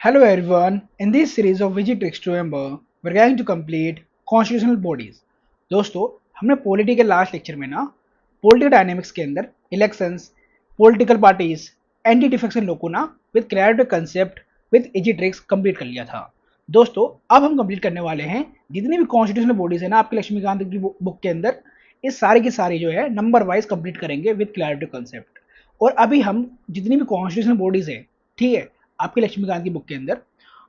Hello everyone. In this series of Visit Tricks to Remember, we're going to complete constitutional bodies. दोस्तों हमने polity के last lecture में ना political dynamics के अंदर elections, political parties, anti defection लोग को ना with clarity concept with easy tricks complete कर लिया था। दोस्तों अब हम कंप्लीट करने वाले हैं जितनी भी कॉन्स्टिट्यूशनल बॉडीज है ना आपके लक्ष्मीकांत की बुक के अंदर, ये सारी की सारी जो है नंबर वाइज कंप्लीट करेंगे विद क्लैरिटी कंसेप्ट। और अभी हम जितनी भी कॉन्स्टिट्यूशनल बॉडीज है, ठीक है, आपके लक्ष्मीकांत की बुक के अंदर,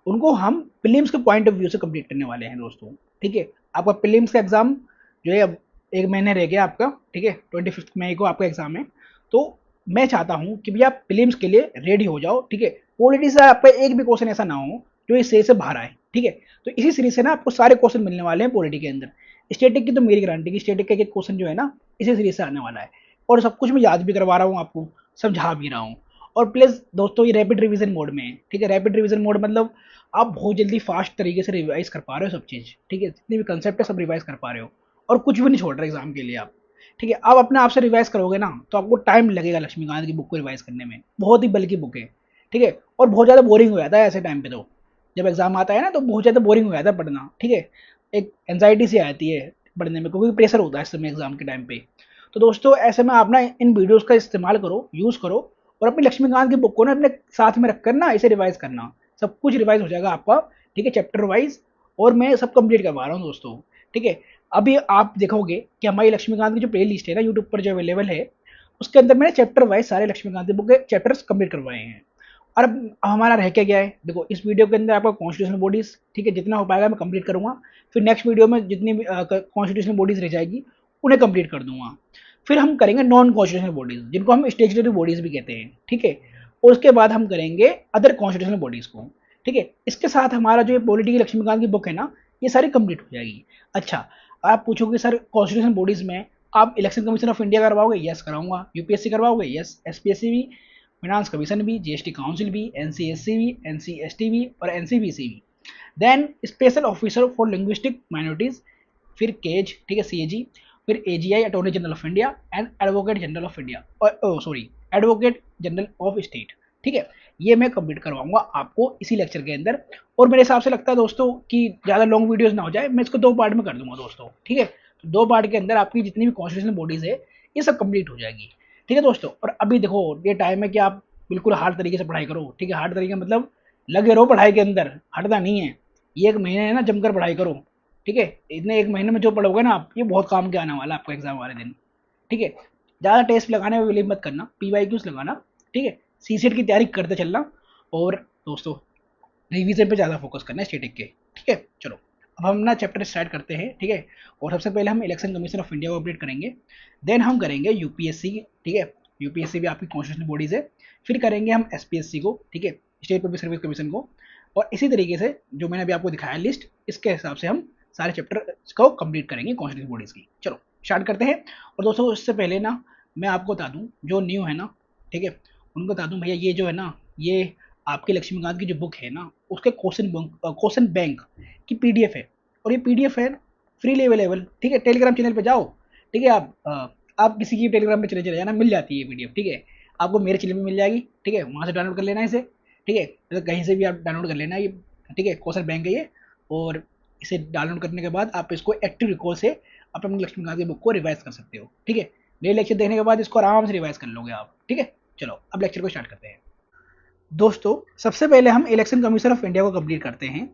उनको हम प्रीलिम्स के पॉइंट ऑफ व्यू से कंप्लीट करने वाले हैं दोस्तों। ठीक है, आपका प्रीलिम्स का एग्जाम जो है अब एक महीने रह गया आपका, ठीक है, 25 मई को आपका एग्जाम है। तो मैं चाहता हूँ कि भैया प्रीलिम्स के लिए रेडी हो जाओ। ठीक है, पॉलिटी से आपका एक भी क्वेश्चन ऐसा ना हो जो इस सीरीज से बाहर आए। ठीक है, तो इसी सीरीज से ना आपको सारे क्वेश्चन मिलने वाले हैं पॉलिटी के अंदर। स्टेटिक की तो मेरी गारंटी की स्टेटिक का एक क्वेश्चन जो है ना इसी सीरीज से आने वाला है, और सब कुछ मैं याद भी करवा रहा हूँ आपको, समझा भी रहा हूँ। और प्लस दोस्तों ये रैपिड रिवीजन मोड में है। ठीक है, रैपिड रिवीजन मोड मतलब आप बहुत जल्दी फास्ट तरीके से रिवाइज कर पा रहे हो सब चीज़। ठीक है, जितनी भी कंसेप्ट है सब रिवाइज कर पा रहे हो और कुछ भी नहीं छोड़ रहे एग्जाम के लिए आप। ठीक है, आप अपने आप से रिवाइज करोगे ना तो आपको टाइम लगेगा लक्ष्मीकांत की बुक को रिवाइज करने में, बहुत ही बल्कि बुक है। ठीक है, और बहुत ज़्यादा बोरिंग हो जाता है ऐसे टाइम पे, तो जब एग्जाम आता है ना तो बहुत ज़्यादा बोरिंग हो जाता है पढ़ना। ठीक है, एक एनजाइटी सी आती है पढ़ने में क्योंकि प्रेशर होता है इस समय एग्जाम के टाइम पे। तो दोस्तों ऐसे में आप ना इन वीडियोस का इस्तेमाल करो, यूज़ करो, और अपनी लक्ष्मीकांत की बुक को ना अपने साथ में रखकर ना इसे रिवाइज करना। सब कुछ रिवाइज हो जाएगा आपका। ठीक है, चैप्टर वाइज, और मैं सब कंप्लीट करवा रहा हूँ दोस्तों। ठीक है, अभी आप देखोगे कि हमारी लक्ष्मीकांत की जो प्ले लिस्ट है ना यूट्यूब पर जो अवेलेबल है, उसके अंदर मैंने चैप्टर वाइज सारे लक्ष्मीकांत की बुक के चैप्टर्स कंप्लीट करवाए हैं। और अब हमारा रह के गया है, देखो इस वीडियो के अंदर आपका कॉन्स्टिट्यूशनल बॉडीज, ठीक है, जितना हो पाएगा मैं कंप्लीट करूंगा। फिर नेक्स्ट वीडियो में जितनी भी कॉन्स्टिट्यूशनल बॉडीज रह जाएगी उन्हें कंप्लीट कर दूंगा। फिर हम करेंगे नॉन कॉन्स्टिट्यूशनल बॉडीज जिनको हम स्टेचुटरी बॉडीज भी कहते हैं। ठीक है, और उसके बाद हम करेंगे अदर कॉन्स्टिट्यूशनल बॉडीज को। ठीक है, इसके साथ हमारा जो पॉलिटी लक्ष्मीकांत की बुक है ना ये सारी कंप्लीट हो जाएगी। अच्छा, आप पूछोगे सर कॉन्स्टिट्यूशनल बॉडीज में आप इलेक्शन कमीशन ऑफ इंडिया करवाओगे? यस कराऊंगा। यूपीएससी करवाओगे? यस। एसपीएससी भी, फाइनेंस कमीशन भी, जीएसटी काउंसिल भी, एनसीएससी भी, एनसीएसटी भी और एनसीबीसी भी। Then special officer for linguistic minorities, फिर केज, ठीक है, सीएजी, फिर AGI attorney general of India and advocate general of India, और sorry advocate general of state. ठीक है, ये मैं कंप्लीट करवाऊंगा आपको इसी लेक्चर के अंदर। और मेरे हिसाब से लगता है दोस्तों कि ज़्यादा लॉन्ग वीडियोस ना हो जाए, मैं इसको 2 पार्ट में कर दूंगा दोस्तों। ठीक है, तो 2 पार्ट के अंदर आपकी जितनी भी कॉन्स्टिट्यूशनल बॉडीज है ये सब कंप्लीट हो जाएगी। ठीक है दोस्तों, और अभी देखो ये टाइम है कि आप बिल्कुल हार्ड तरीके से पढ़ाई करो। ठीक है, हार्ड तरीके मतलब लगे रहो पढ़ाई के अंदर, हटना नहीं है। ये एक महीने है ना, जमकर पढ़ाई करो। ठीक है, इतने एक महीने में जो पढ़ोगे ना आप, ये बहुत काम के आने वाला है आपको एग्जाम वाले दिन। ठीक है, ज़्यादा टेस्ट लगाने में बिलीव मत करना, पीवाईक्यूज लगाना। ठीक है, सीसेट की तैयारी करते चलना। और दोस्तों रिवीजन पे ज़्यादा फोकस करना है स्टेटिक के। ठीक है, चलो अब हम ना चैप्टर स्टार्ट करते हैं। ठीक है, और सबसे पहले हम इलेक्शन कमीशन ऑफ इंडिया को अपडेट करेंगे। देन हम करेंगे यूपीएससी। ठीक है, यूपीएससी भी आपकी कॉन्स्टिट्यूशनल बॉडीज है। फिर करेंगे हम एसपीएससी को, ठीक है, स्टेट पब्लिक सर्विस कमीशन को। और इसी तरीके से जो मैंने अभी आपको दिखाया लिस्ट, इसके हिसाब से हम सारे चैप्टर को कंप्लीट करेंगे कॉन्स्टिट्यूशनल बॉडीज की। चलो स्टार्ट करते हैं। और दोस्तों इससे पहले ना मैं आपको बता दूं जो न्यू है ना, ठीक है, उनको बता दूं भैया ये जो है ना, ये आपके लक्ष्मीकांत की जो बुक है ना उसके क्वेश्चन बैंक की पीडीएफ है। और ये पीडीएफ है फ्रीली अवेलेबल। ठीक है, टेलीग्राम चैनल पे जाओ। ठीक है, आप किसी की टेलीग्राम पे चले चले जाना, मिल जाती है ये पीडीएफ। ठीक है, आपको मेरे चैनल में मिल जाएगी। ठीक है, वहाँ से डाउनलोड कर लेना इसे। ठीक है, तो कहीं से भी आप डाउनलोड कर लेना ये। ठीक है, क्वेश्चन बैंक है ये। और इसे डाउनलोड करने के बाद आप इसको एक्टिव रिकॉल से अपने लक्ष्मीकांत की बुक को रिवाइज कर सकते हो। ठीक है, मेरे लेक्चर देखने के बाद इसको आराम से रिवाइज कर लोगे आप। ठीक है, चलो अब लेक्चर को स्टार्ट करते हैं। दोस्तों सबसे पहले हम इलेक्शन कमीशन ऑफ इंडिया को कंप्लीट करते हैं।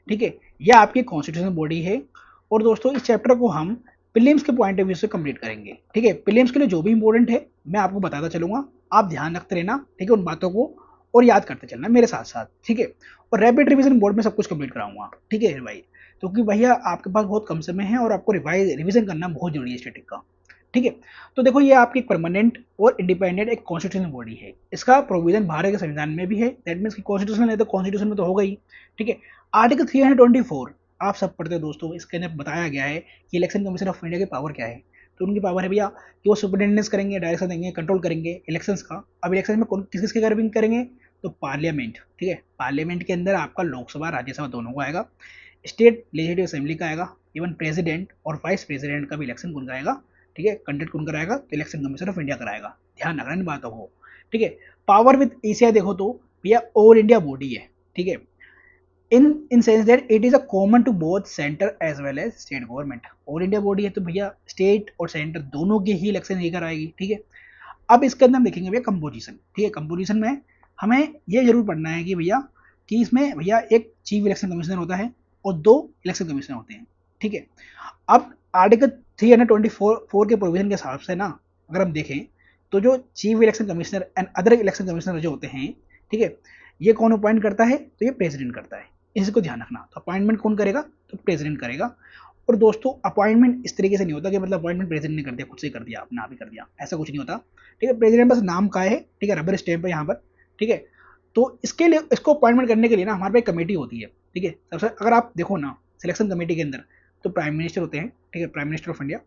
ठीक है, यह आपकी कॉन्स्टिट्यूशनल बॉडी है। और दोस्तों इस चैप्टर को हम प्रीलिम्स के पॉइंट ऑफ व्यू से कंप्लीट करेंगे। ठीक है, प्रीलिम्स के लिए जो भी इंपॉर्टेंट है मैं आपको बताता चलूंगा, आप ध्यान रखते रहना। ठीक है, उन बातों को और याद करते चलना मेरे साथ साथ। ठीक है, और रैपिड रिवीजन बोर्ड में सब कुछ कंप्लीट कराऊंगा। ठीक है भाई, क्योंकि भैया आपके पास बहुत कम समय है और आपको रिवीजन करना बहुत जरूरी है स्टैटिक का। ठीक है, तो देखो ये आपकी परमानेंट और इंडिपेंडेंट एक कॉन्स्टिट्यूशनल बॉडी है। इसका प्रोविजन भारत के संविधान में भी है। दैट मीन्स कि कॉन्स्टिट्यूशन है तो कॉन्स्टिट्यूशन में तो होगा ही। ठीक है, आर्टिकल 324 आप सब पढ़ते हो दोस्तों, इसके अंदर बताया गया है कि इलेक्शन कमीशन ऑफ इंडिया की पावर क्या है। तो उनकी पावर है भैया कि वो सुपरिटेंडेंस करेंगे, डायरेक्शन देंगे, कंट्रोल करेंगे इलेक्शंस का। अब इलेक्शन में कौन किस किसके गर्विंग करेंगे? तो पार्लियामेंट। ठीक है, पार्लियामेंट के अंदर आपका लोकसभा राज्यसभा दोनों का आएगा, स्टेट लेजिस्लेटिव असेंबली का आएगा, इवन प्रेसिडेंट और वाइस प्रेसिडेंट का भी इलेक्शन कौन कराएगा? ठीक है, कंडक्ट कौन कराएगा? तो इलेक्शन कमीशन ऑफ इंडिया कराएगा। ध्यान रखना इन बातों को। ठीक है, पावर विद ईसीआई देखो तो भैया ऑल इंडिया बॉडी है। ठीक है, in sense that it is a common to both centre as well as state government. All India body है तो भैया स्टेट और सेंटर दोनों के ही इलेक्शन ही कराएगी, ठीक है। अब इसके अंदर हम देखेंगे भैया कंपोजिशन, ठीक है। कंपोजिशन में हमें ये जरूर पढ़ना है कि भैया कि इसमें भैया एक चीफ इलेक्शन कमिश्नर होता है और 2 इलेक्शन कमिश्नर होते हैं, ठीक है। अब आर्टिकल 324 के प्रोविजन के हिसाब से ना अगर हम देखें तो जो chief election commissioner and other election commissioner जो होते हैं, ठीक है, ये कौन अपॉइंट करता है, तो ये प्रेसिडेंट करता है। इसको ध्यान रखना। तो अपॉइंटमेंट कौन करेगा, तो प्रेसिडेंट करेगा। और दोस्तों अपॉइंटमेंट इस तरीके से नहीं होता कि मतलब अपॉइंटमेंट प्रेसिडेंट ने कर दिया, खुद से कर दिया, अपना आप ही कर दिया, ऐसा कुछ नहीं होता, ठीक है। प्रेसिडेंट बस नाम का है, ठीक है, रबर स्टैम्प है यहाँ पर, ठीक है। तो इसके लिए इसको अपॉइंटमेंट करने के लिए ना हमारे पास एक कमेटी होती है, ठीक है। सबसे अगर आप देखो ना सिलेक्शन कमेटी के अंदर तो प्राइम मिनिस्टर होते हैं, ठीक है, प्राइम मिनिस्टर ऑफ इंडिया।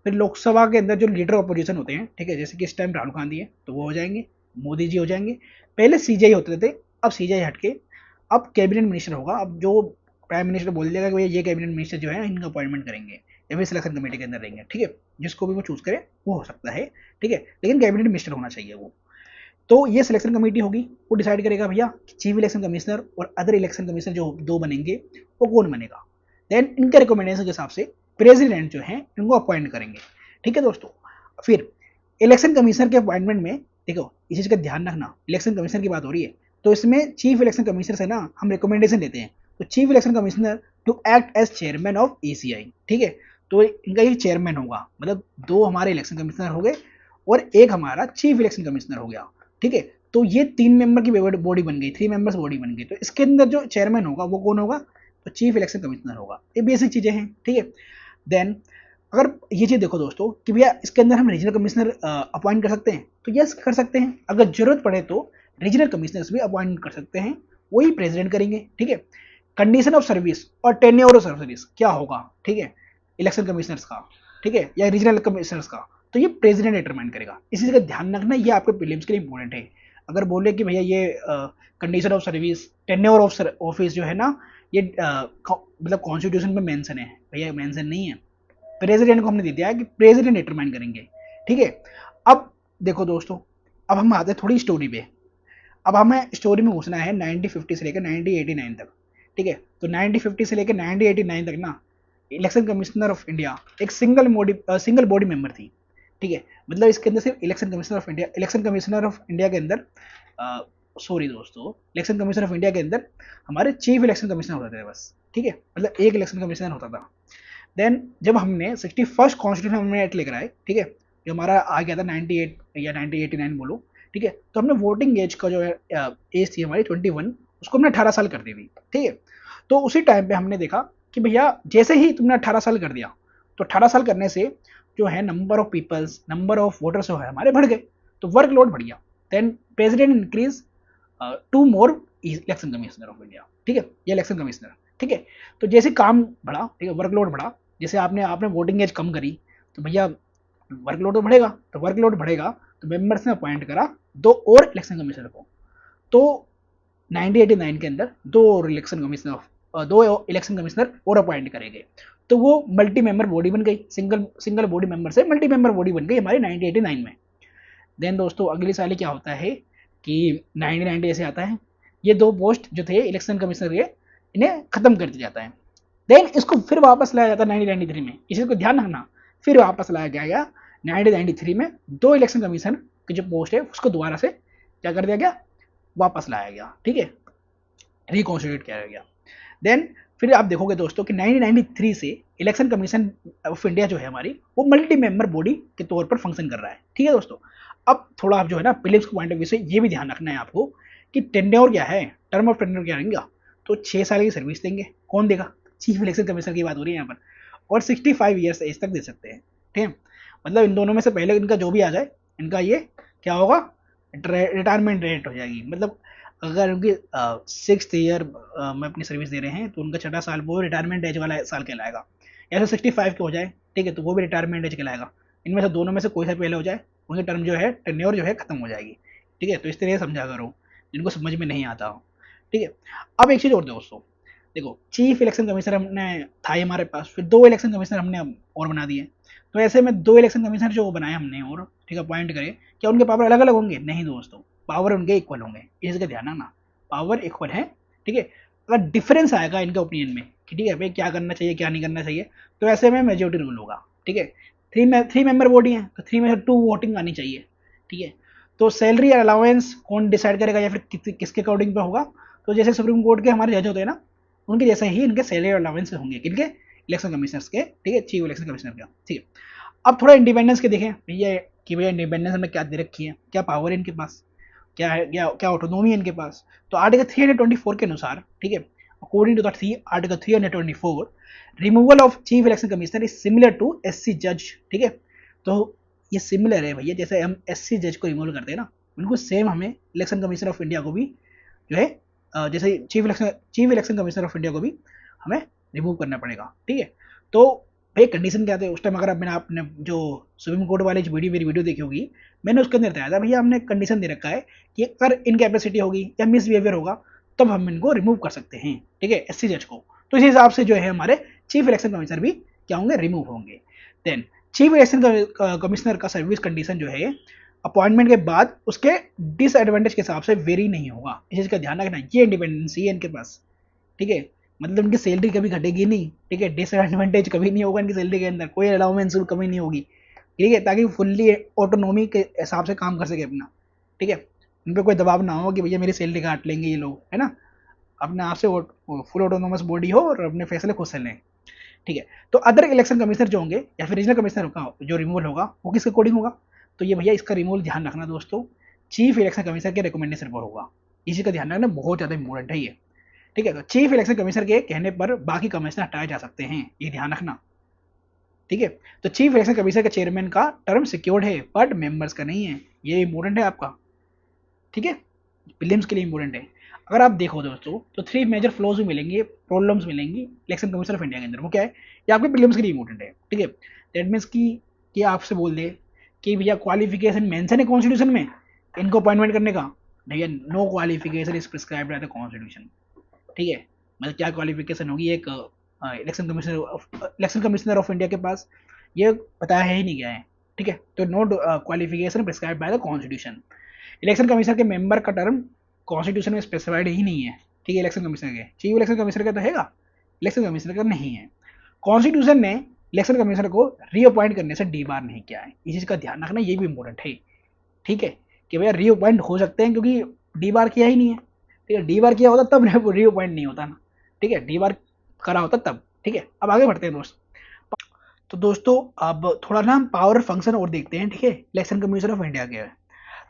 फिर लोकसभा के अंदर जो लीडर अपोजिशन होते हैं, ठीक है, जैसे कि इस टाइम राहुल गांधी है तो वो हो जाएंगे, मोदी जी हो जाएंगे। पहले सीजीआई होते थे, अब सीजीआई हटके अब कैबिनेट मिनिस्टर होगा। अब जो प्राइम मिनिस्टर बोल देगा कि भैया ये कैबिनेट मिनिस्टर जो है इनका अपॉइंटमेंट करेंगे या फिर सिलेक्शन कमेटी के अंदर रहेंगे, ठीक है। जिसको भी वो चूज करे वो हो सकता है, ठीक है, लेकिन कैबिनेट मिनिस्टर होना चाहिए वो। तो ये सिलेक्शन कमेटी होगी, वो डिसाइड करेगा भैया चीफ इलेक्शन कमिश्नर और अदर इलेक्शन कमिश्नर जो 2 बनेंगे वो कौन बनेगा। देन इनके रिकमेंडेशन के हिसाब से प्रेसिडेंट जो है इनको अपॉइंट करेंगे, ठीक है दोस्तों। फिर इलेक्शन कमिश्नर के अपॉइंटमेंट में देखो इस चीज का ध्यान रखना, इलेक्शन कमिश्नर की बात हो रही है तो इसमें चीफ इलेक्शन कमिश्नर से ना हम रिकमेंडेशन लेते हैं। तो chief election commissioner to act as chairman of ECI, ठीक है। तो इनका ये चेयरमैन होगा, मतलब 2 हमारे इलेक्शन कमिश्नर हो गए और एक हमारा चीफ इलेक्शन कमिश्नर हो गया, ठीक है। तो ये 3 मेंबर की बॉडी बन गई, 3 मेंबर्स बॉडी बन गई। तो इसके अंदर जो चेयरमैन होगा वो कौन होगा, तो चीफ इलेक्शन कमिश्नर होगा। ये बेसिक चीजें हैं, ठीक है। देन अगर ये चीज देखो दोस्तों कि भैया इसके अंदर हम रीजनल कमिश्नर अपॉइंट कर सकते हैं, तो यस कर सकते हैं। अगर जरूरत पड़े तो रीजनल कमिश्नर्स भी अपॉइंट कर सकते हैं, वही प्रेसिडेंट करेंगे, ठीक है। कंडीशन ऑफ सर्विस और टेन्योर ऑफ सर्विस क्या होगा, ठीक है, इलेक्शन कमिश्नर्स का, ठीक है, या रीजनल कमिश्नर्स का, तो ये प्रेसिडेंट डिटरमाइन करेगा। इसी चीज का ध्यान रखना, ये आपके प्रीलिम्स के लिए इंपॉर्टेंट है। अगर बोले कि भैया ये condition of service tenure of office जो है ना ये मतलब कॉन्स्टिट्यूशन में मेंशन है, भैया मेंशन नहीं है। प्रेसिडेंट को हमने दे दिया है कि प्रेसिडेंट डिटरमाइन करेंगे, ठीक है। अब देखो दोस्तों अब हम आते हैं थोड़ी स्टोरी पे। अब हमें स्टोरी में घुसना है 1950 से लेकर 1989 तक, ठीक है। तो 1950 से लेकर 1989 तक ना इलेक्शन कमिश्नर ऑफ इंडिया एक सिंगल बॉडी मेंबर थी, ठीक है। मतलब इसके अंदर सिर्फ इलेक्शन कमिश्नर ऑफ इंडिया के अंदर सॉरी दोस्तों, इलेक्शन कमिश्नर ऑफ इंडिया के अंदर हमारे चीफ इलेक्शन कमिश्नर होते थे बस, ठीक है, मतलब एक इलेक्शन कमिश्नर होता था। देन जब हमने 61st कॉन्स्टिट्यूशन अमेंडमेंट लेकर आए, ठीक है, जो हमारा आ गया था 98 या 1989 बोलो, ठीक है, तो हमने वोटिंग एज का जो एज थी हमारी 21, उसको हमने 18 साल कर दी थी, ठीक है। तो उसी टाइम पे हमने देखा कि भैया जैसे ही तुमने 18 साल कर दिया तो 18 साल करने से जो है number of peoples, number of voters जो है हमारे बढ़ गए, तो वर्कलोड बढ़ गया। Then president increase 2 more election commissioner of India, ठीक है, ये इलेक्शन कमिश्नर, ठीक है। तो जैसे काम बढ़ा, ठीक है, वर्कलोड बढ़ा, जैसे आपने आपने वोटिंग एज कम करी तो भैया वर्कलोड तो बढ़ेगा, तो वर्कलोड बढ़ेगा तो मेंबर्स ने अपॉइंट करा 2 और इलेक्शन कमिश्नर को। तो 1989 के अंदर 2 इलेक्शन कमिश्नर और अपॉइंट करेंगे, तो वो मल्टी मेंबर बॉडी बन गई, सिंगल बॉडी मेंबर से मल्टी मेंबर बॉडी बन गई हमारी 1989 में। देन दोस्तों अगली साल क्या होता है कि 1990 ऐसे आता है, ये 2 पोस्ट जो थे इलेक्शन कमिश्नर के इन्हें खत्म कर दिया जाता है। देन इसको फिर वापस लाया जाता है 1993 में, इसी को ध्यान रखना, फिर वापस लाया गया 1993 में 2 इलेक्शन कमीशन की जो पोस्ट है उसको दोबारा से क्या कर दिया गया, वापस लाया गया, ठीक है, रिकॉन्स्टिट्यूट किया गया। देन फिर आप देखोगे दोस्तों कि 1993 से इलेक्शन कमीशन ऑफ इंडिया जो है हमारी वो मल्टी मेंबर बॉडी के तौर पर फंक्शन कर रहा है, ठीक है दोस्तों। अब थोड़ा आप जो है ना प्रीलिम्स के पॉइंट ऑफ व्यू से ये भी ध्यान रखना है आपको कि टेन्योर क्या है, टर्म ऑफ टेन्योर क्या रहेगा। तो 6 साल की सर्विस देंगे, कौन देगा, चीफ इलेक्शन कमिश्नर की बात हो रही है यहाँ पर, और 65 ईयर्स एज तक दे सकते हैं, ठीक है। मतलब इन दोनों में से पहले इनका जो भी आ जाए इनका ये क्या होगा, रिटायरमेंट रेट हो जाएगी। मतलब अगर उनकी 6th ईयर में अपनी सर्विस दे रहे हैं तो उनका 6ठा साल वो रिटायरमेंट एज वाला साल कहलाएगा। या तो 65 के हो जाए, ठीक है, तो वो भी रिटायरमेंट एज कहलाएगा। इनमें से दोनों में से कोई सा पहले हो जाए उनकी टर्म जो है टेन्योर जो है खत्म हो जाएगी, ठीक है। तो इस तरह समझा करो जिनको समझ में नहीं आता हो, ठीक है। अब एक चीज़ और दोस्तों, देखो चीफ इलेक्शन कमिश्नर हमने था ही हमारे पास, फिर 2 इलेक्शन कमिश्नर हमने और बना दिए। तो ऐसे में 2 इलेक्शन कमिश्नर जो बनाए हमने और, ठीक है, अपॉइंट करे, क्या उनके पावर अलग अलग होंगे, नहीं दोस्तों, पावर उनके इक्वल होंगे, इसका ध्यान रखना, पावर इक्वल है, ठीक है। अगर डिफरेंस आएगा इनके ओपिनियन में कि ठीक है भाई क्या करना चाहिए क्या नहीं करना चाहिए, तो ऐसे में मेजोरिटी रूल होगा। ठीक है, थ्री मेंबर बॉडी है तो 3 में से 2 वोटिंग आनी चाहिए। ठीक है, तो सैलरी अलाउंस कौन डिसाइड करेगा या फिर किसके अकॉर्डिंग पे होगा, तो जैसे सुप्रीम कोर्ट के हमारे जज होते हैं ना, उनके जैसे ही इनके सैलरी अलाउंस होंगे, किनके, इलेक्शन कमिश्नर्स के। ठीक है, चीफ इलेक्शन कमिश्नर का। ठीक है, अब थोड़ा इंडिपेंडेंस के देखें भैया कि भैया इंडिपेंडेंस में क्या दे रखी है, क्या पावर है इनके पास, क्या है, क्या ऑटोनॉमी है इनके पास। तो आर्टिकल 324 के अनुसार, ठीक है, according to the article 324, removal of chief election commissioner is similar to SC जज। ठीक है, तो ये सिमिलर है भैया, जैसे हम एससी जज को रिमूव करते हैं ना, उनको सेम हमें इलेक्शन कमिश्नर ऑफ इंडिया को भी जो है जैसे chief election commissioner of India को भी हमें रिमूव करना पड़ेगा। ठीक है, तो भाई कंडीशन क्या थे उस टाइम, अगर मैंने आपने जो सुप्रीम कोर्ट वाले जो मेरी वीडियो देखी होगी, मैंने उसके अंदर बताया था भैया हमने कंडीशन दे रखा है कि अगर इनकैपेसिटी होगी या मिसबिहेवियर होगा तब हम इनको रिमूव कर सकते हैं। ठीक है, एससी जज को। तो इस हिसाब से जो है हमारे चीफ इलेक्शन कमिश्नर भी क्या होंगे, रिमूव होंगे। देन चीफ इलेक्शन कमिश्नर का सर्विस कंडीशन जो है अपॉइंटमेंट के बाद उसके डिसएडवांटेज के हिसाब से वेरी नहीं होगा, इस चीज का ध्यान रखना। ये इंडिपेंडेंसी है इनके पास। ठीक है, मतलब इनकी सैलरी कभी घटेगी नहीं। ठीक है, डिसएडवांटेज कभी नहीं होगा इनकी सैलरी के अंदर, कोई अलाउंस कमी नहीं होगी। ठीक है, ताकि फुल्ली ऑटोनॉमी के हिसाब से काम कर सके अपना। ठीक है, इन पर कोई दबाव ना हो कि भैया मेरी सैलरी काट लेंगे ये लोग, है ना। अपने आप से फुल ऑटोनोमस बॉडी हो और अपने फैसले खुद से लें। ठीक है, तो अदर इलेक्शन कमिश्नर जो होंगे या फिर रीजनल कमिश्नर का जो रिमूवल होगा वो किसके अकॉर्डिंग होगा, तो ये भैया इसका रिमूवल ध्यान रखना दोस्तों, चीफ इलेक्शन कमिश्नर के रिकमेंडेशन पर होगा। इसी का ध्यान रखना, बहुत ज़्यादा इंपॉर्टेंट है ये। ठीक है, तो चीफ इलेक्शन कमिश्नर के कहने पर बाकी कमिश्नर हटाए जा सकते हैं, ये ध्यान रखना। ठीक है, तो चीफ इलेक्शन कमिश्नर के चेयरमैन का टर्म सिक्योर्ड है बट मेंबर्स का नहीं है, ये इंपॉर्टेंट है आपका। ठीक है, प्रीलिम्स के लिए इंपॉर्टेंट है। अगर आप देखो दोस्तों तो 3 मेजर फ्लॉज भी मिलेंगे, प्रॉब्लम्स मिलेंगी इलेक्शन कमीशन ऑफ इंडिया के अंदर। वो क्या है, ये आपके प्रीलिम्स के लिए इंपॉर्टेंट है। ठीक है, दैट मीन्स कि आपसे बोल दे कि भैया क्वालिफिकेशन मेंशन है कॉन्स्टिट्यूशन में इनको अपॉइंटमेंट करने का, भैया no qualification is prescribed by the constitution. ठीक है, मतलब क्या क्वालिफिकेशन होगी एक इलेक्शन कमिश्नर ऑफ इंडिया के पास, ये बताया है ही नहीं गया है। ठीक है, तो no qualification prescribed by the constitution. Election commissioner के मेंबर का टर्म कॉन्स्टिट्यूशन में स्पेसिफाइड ही नहीं है। ठीक है, इलेक्शन कमिश्नर के, चीफ इलेक्शन कमिश्नर का तो हैगा, इलेक्शन कमिश्नर का नहीं है। कॉन्स्टिट्यूशन ने इलेक्शन कमिश्नर को रीअपॉइंट करने से डी बार नहीं किया है, इस चीज़ का ध्यान रखना, ये भी इंपॉर्टेंट है। ठीक है, कि भैया रीअपॉइंट हो सकते हैं क्योंकि डी बार किया ही नहीं है। ठीक है, डी बार किया होता तब रीअपॉइंट नहीं होता ना। ठीक है, डी बार करा होता तब। ठीक है, अब आगे बढ़ते हैं दोस्त। तो दोस्तों अब थोड़ा ना हम पावर फंक्शन और देखते हैं। ठीक है, इलेक्शन कमीशन ऑफ इंडिया के।